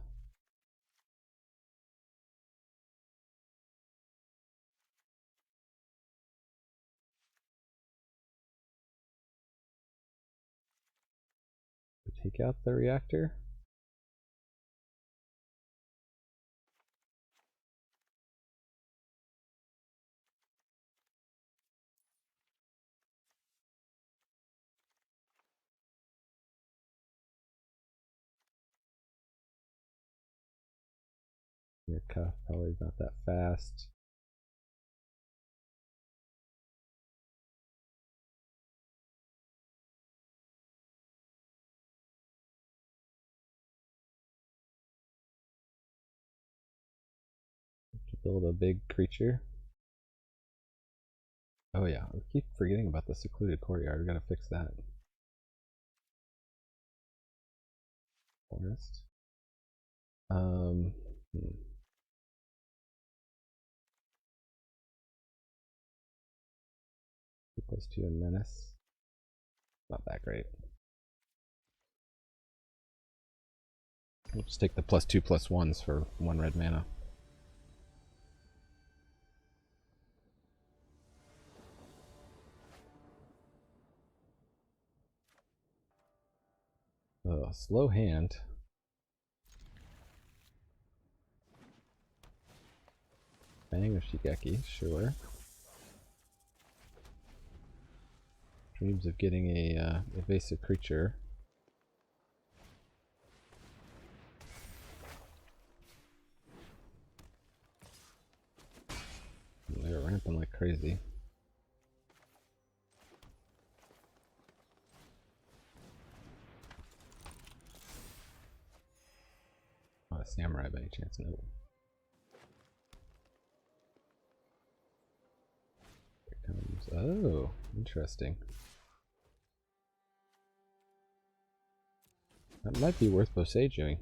take out the reactor. Your cuff probably not that fast. To build a big creature. Oh yeah, I keep forgetting about the secluded courtyard. We gotta fix that. Forest. +2 and menace. Not that great. We'll just take the +2/+1s for 1 red mana. Oh, slow hand. Bang of Shigeki, sure. Dreams of getting a evasive creature. They're ramping like crazy. Not a samurai by any chance, no. Here comes. Oh, interesting. That might be worth Bosejuing.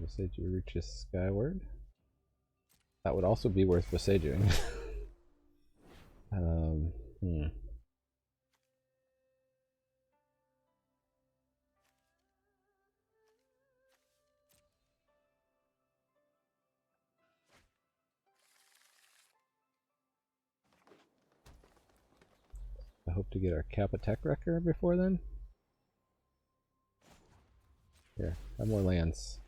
Boseiju reaches skyward. That would also be worth Bosejuing. I hope to get our Kappa Tech Wrecker before then. Here, have more lands.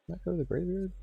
Might go to the graveyard.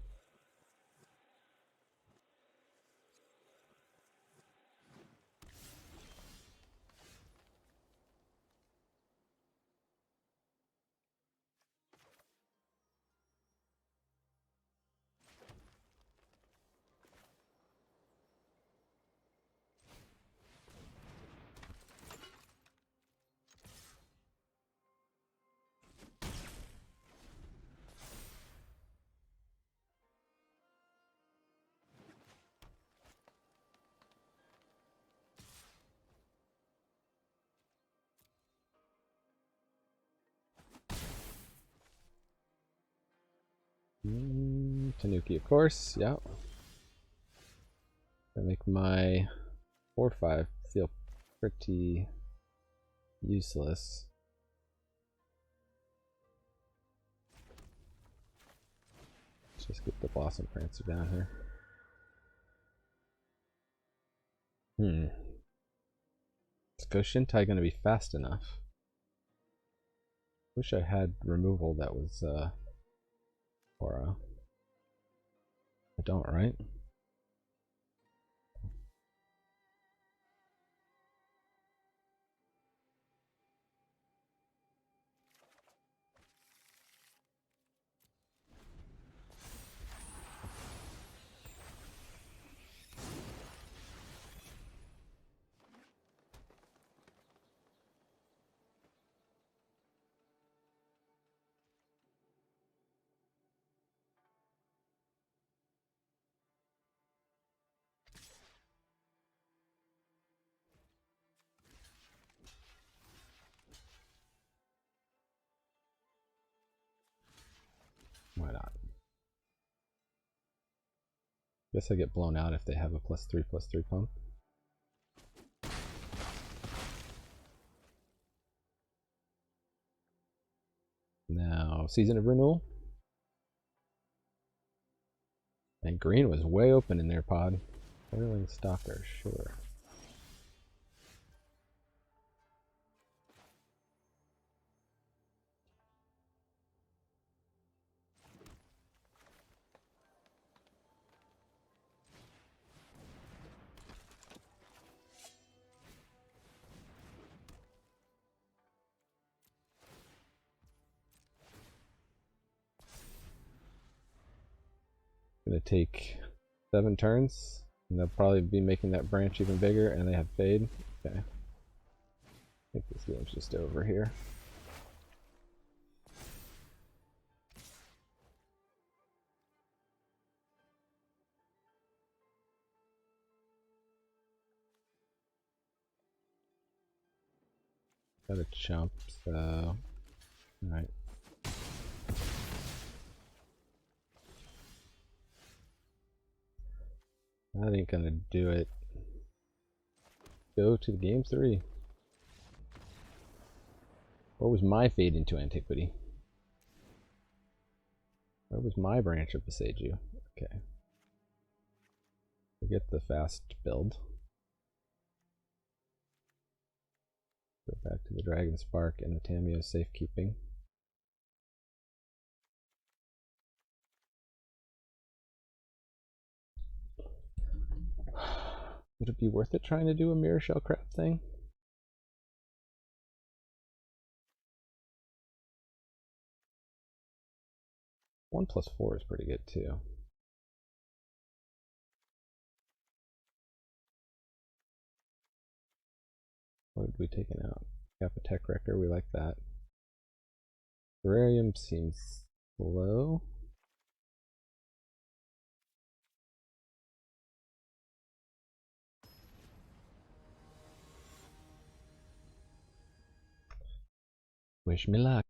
Tanuki, of course. Yeah. I make my 4/5 feel pretty useless. Let's just get the Blossom Prancer down here. Is Goshintai going to be fast enough? Wish I had removal that was aura. I don't, right? Why not? Guess I get blown out if they have a +3/+3 pump. Now, Season of Renewal. And green was way open in their pod. Whirling Stalker, sure. Gonna take 7 turns, and they'll probably be making that branch even bigger, and they have fade. Okay. I think this game's just over here. Got a chump, so alright. That ain't gonna do it. Go to the game 3. Where was my fade into antiquity? Where was my branch of Beseiju? Okay. We get the fast build. Go back to the Dragon Spark and the Tamio safekeeping. Would it be worth it trying to do a mirror shell crab thing? One plus 4 is pretty good too. What have we taken out? Kappa Tech Wrecker, we like that. Terrarium seems low. Wish me luck.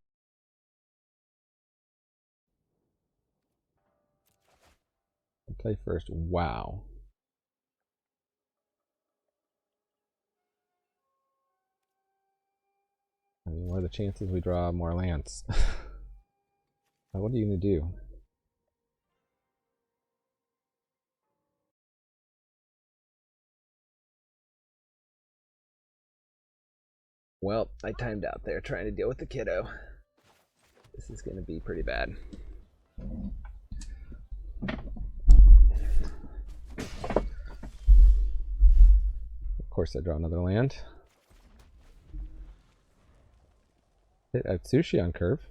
I'll play first. Wow. I mean, what are the chances we draw more lands? What are you going to do? Well, I timed out there trying to deal with the kiddo. This is going to be pretty bad. Of course I draw another land. Hit Atsushi on curve.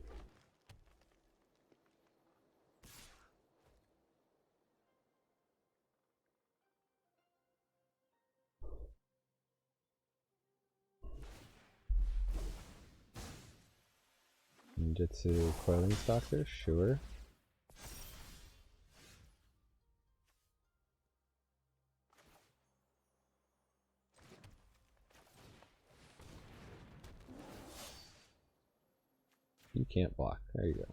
Ninjutsu Coiling Stalker, sure. You can't block. There you go.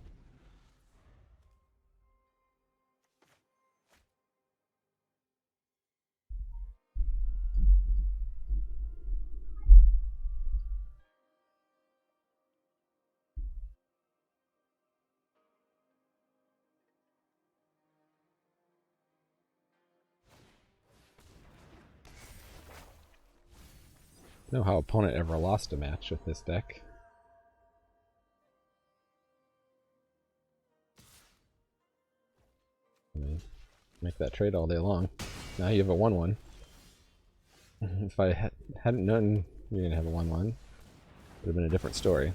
Know how opponent ever lost a match with this deck. I mean, make that trade all day long. Now you have a 1/1. If I hadn't known you're gonna have a 1/1, it would have been a different story.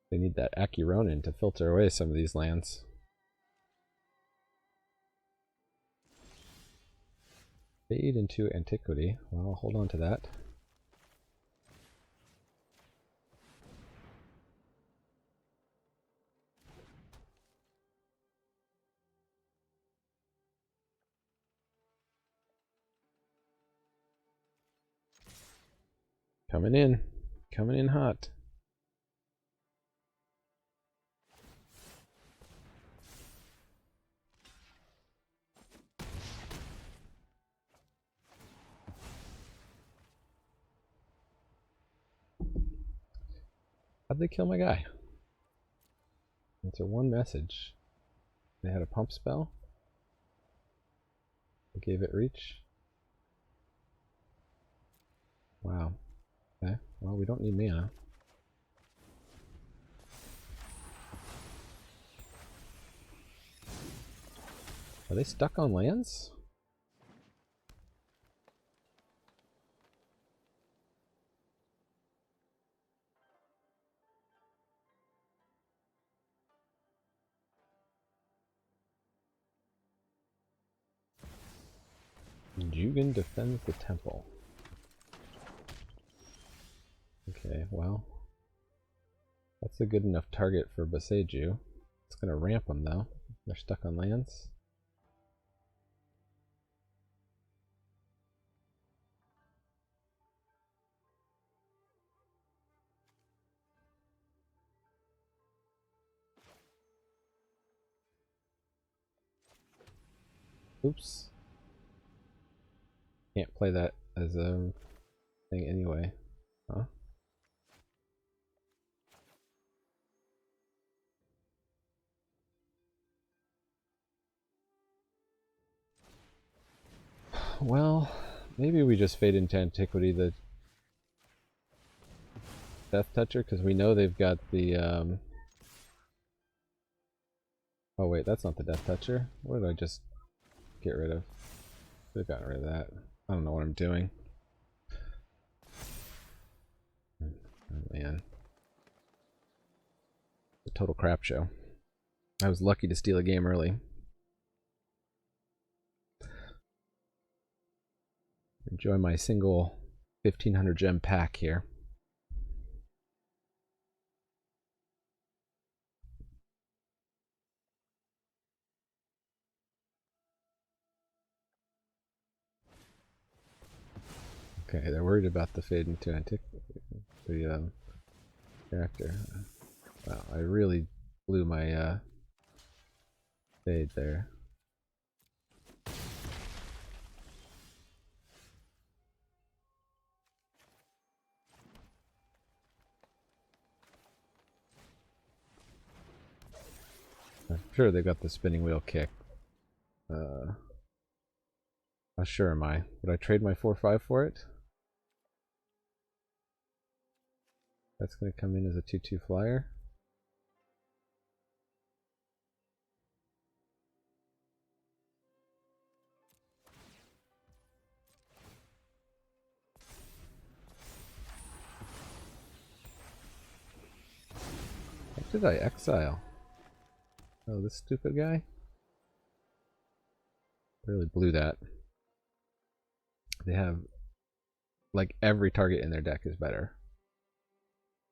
They need that Akironin to filter away some of these lands. Fade into Antiquity. Well, I'll hold on to that. Coming in hot. How'd they kill my guy? Answer one message. They had a pump spell. I gave it reach. Wow. Okay, well, we don't need mana. Are they stuck on lands? Jugan defends the temple. Okay, well, that's a good enough target for Boseiju. It's gonna ramp them though. They're stuck on lands. Oops. Can't play that as a thing anyway. Huh? Well, maybe we just fade into Antiquity the Death Toucher, because we know they've got the oh wait, that's not the Death Toucher. What did I just get rid of? Should have gotten rid of that. I don't know what I'm doing. Oh man. A total crap show. I was lucky to steal a game early. Enjoy my single 1500 gem pack here. Okay, they're worried about the fade into the character. Wow, I really blew my fade there. I'm sure they got the spinning wheel kick. How sure am I? Would I trade my 4/5 for it? That's going to come in as a 2/2 flyer. What did I exile? Oh, this stupid guy? Really blew that. They have, like, every target in their deck is better.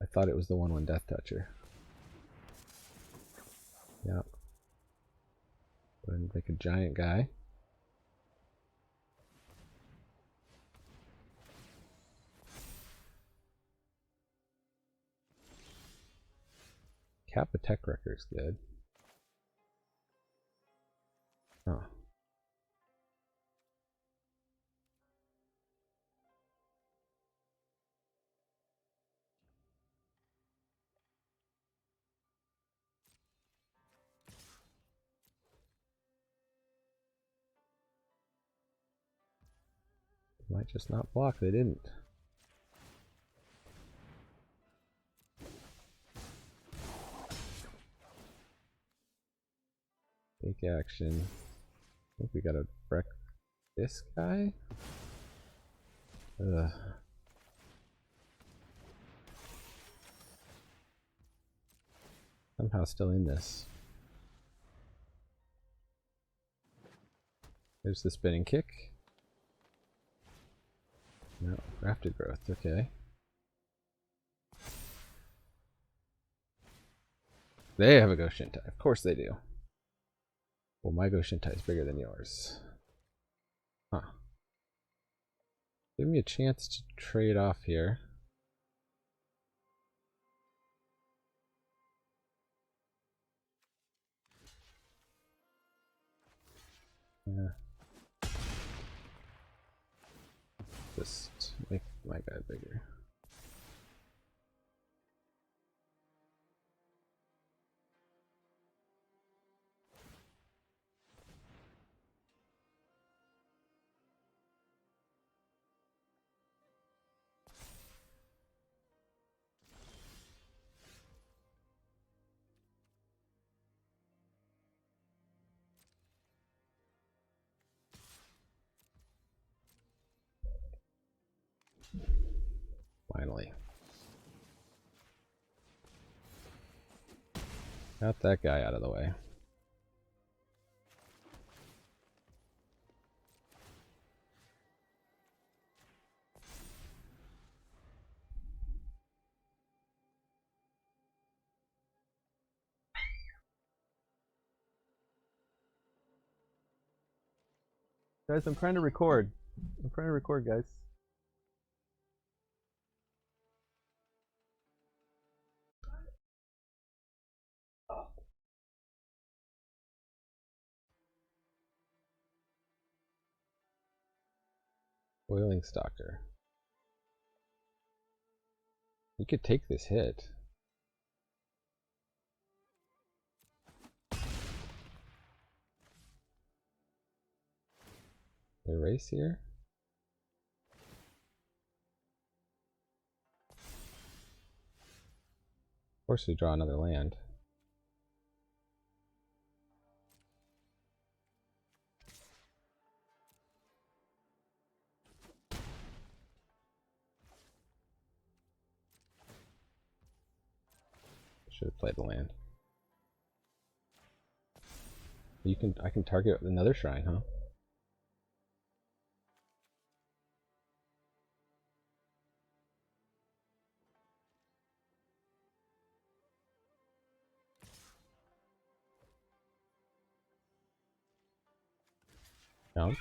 I thought it was the 1/1 Death Toucher. Yep. Go ahead and make a giant guy. Kappa Tech Record's good. Oh. Might just not block. They didn't. Take action. I think we gotta wreck this guy. Ugh. Somehow still in this. There's the spinning kick. No, rapid growth, okay. They have a Goshintai. Of course they do. Well, my Goshintai is bigger than yours. Huh. Give me a chance to trade off here. Yeah. Just make my guy bigger. Finally. Got that guy out of the way. Guys, I'm trying to record. Guys. Boiling Stalker. We could take this hit. Erase here? Of course we draw another land. Should have played the land. I can target another shrine, huh? Jump.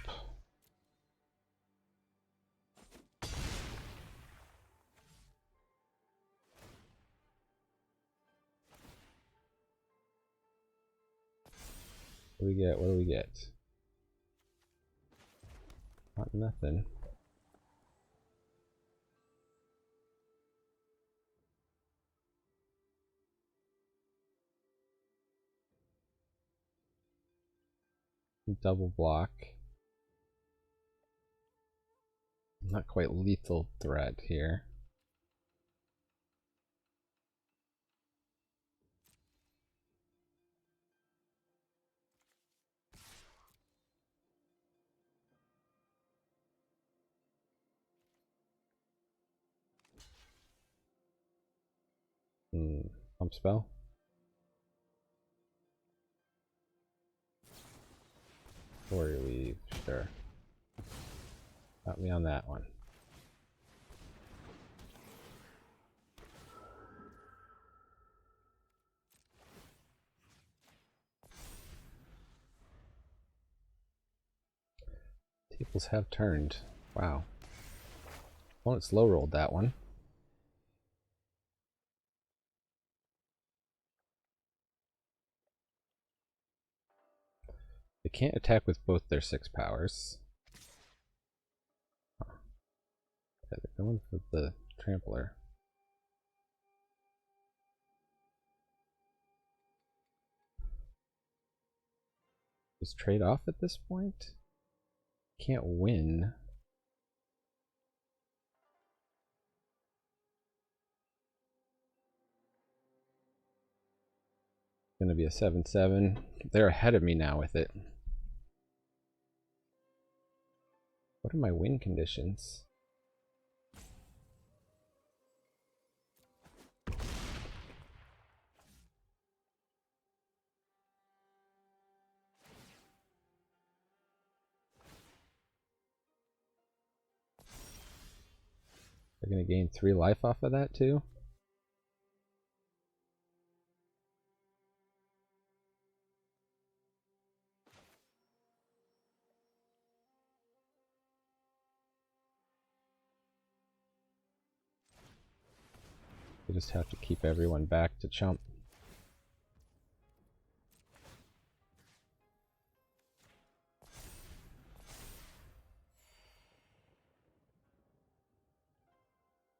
What do we get? What do we get? Not nothing. Double block. Not quite lethal threat here. Pump spell. Warrior Weave, sure. Got me on that one. Tables have turned. Wow. Opponent slow rolled that one. They can't attack with both their 6 powers. Huh. Yeah, they're going for the trampler. Just trade off at this point? Can't win. going to be a 7/7. They're ahead of me now with it. What are my win conditions? They're going to gain 3 life off of that too? We just have to keep everyone back to chump.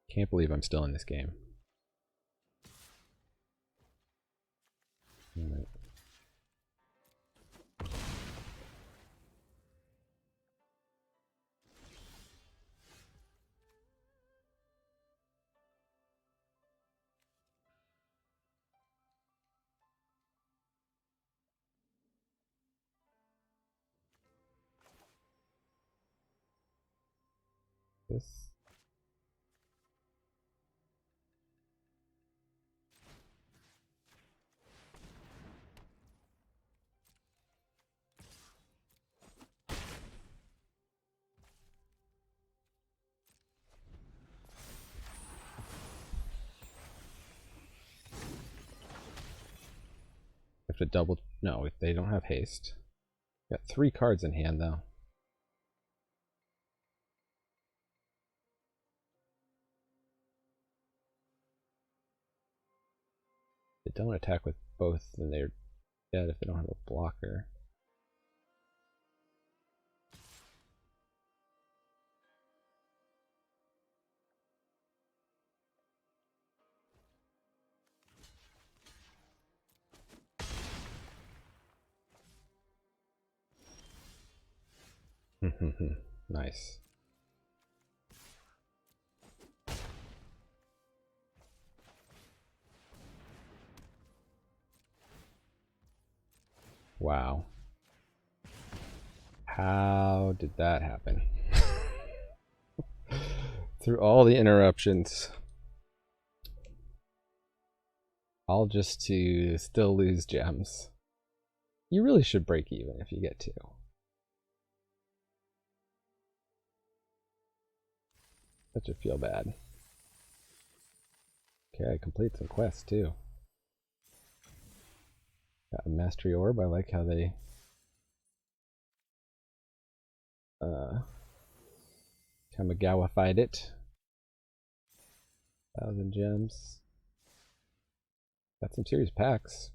Can't believe I'm still in this game. All right. This. Have to double. No, they don't have haste. Got 3 cards in hand though. They don't attack with both, then they're dead if they don't have a blocker. Nice. Wow. How did that happen? Through all the interruptions. All just to still lose gems. You really should break even if you get 2. That should feel bad. Okay, I complete some quests too. Got a mastery orb. I like how they Kamigawa-fied it. 1,000 gems. Got some serious packs.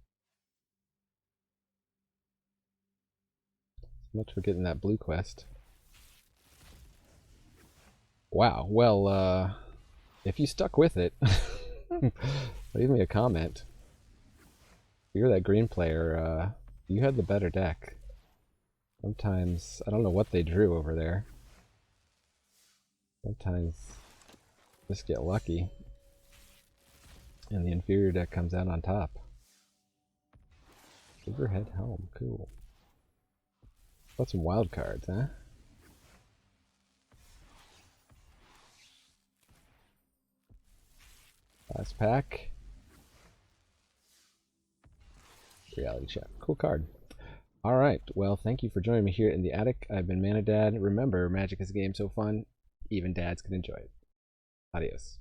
So much for getting that blue quest. Wow. Well, if you stuck with it, leave me a comment. If you're that green player, you had the better deck. Sometimes, I don't know what they drew over there. Sometimes just get lucky and the inferior deck comes out on top. Overhead Helm, cool. Got some wild cards, huh? Last pack. Reality check. Cool card. Alright, well, thank you for joining me here in the attic. I've been Manadad. Remember, Magic is a game so fun, even dads can enjoy it. Adios.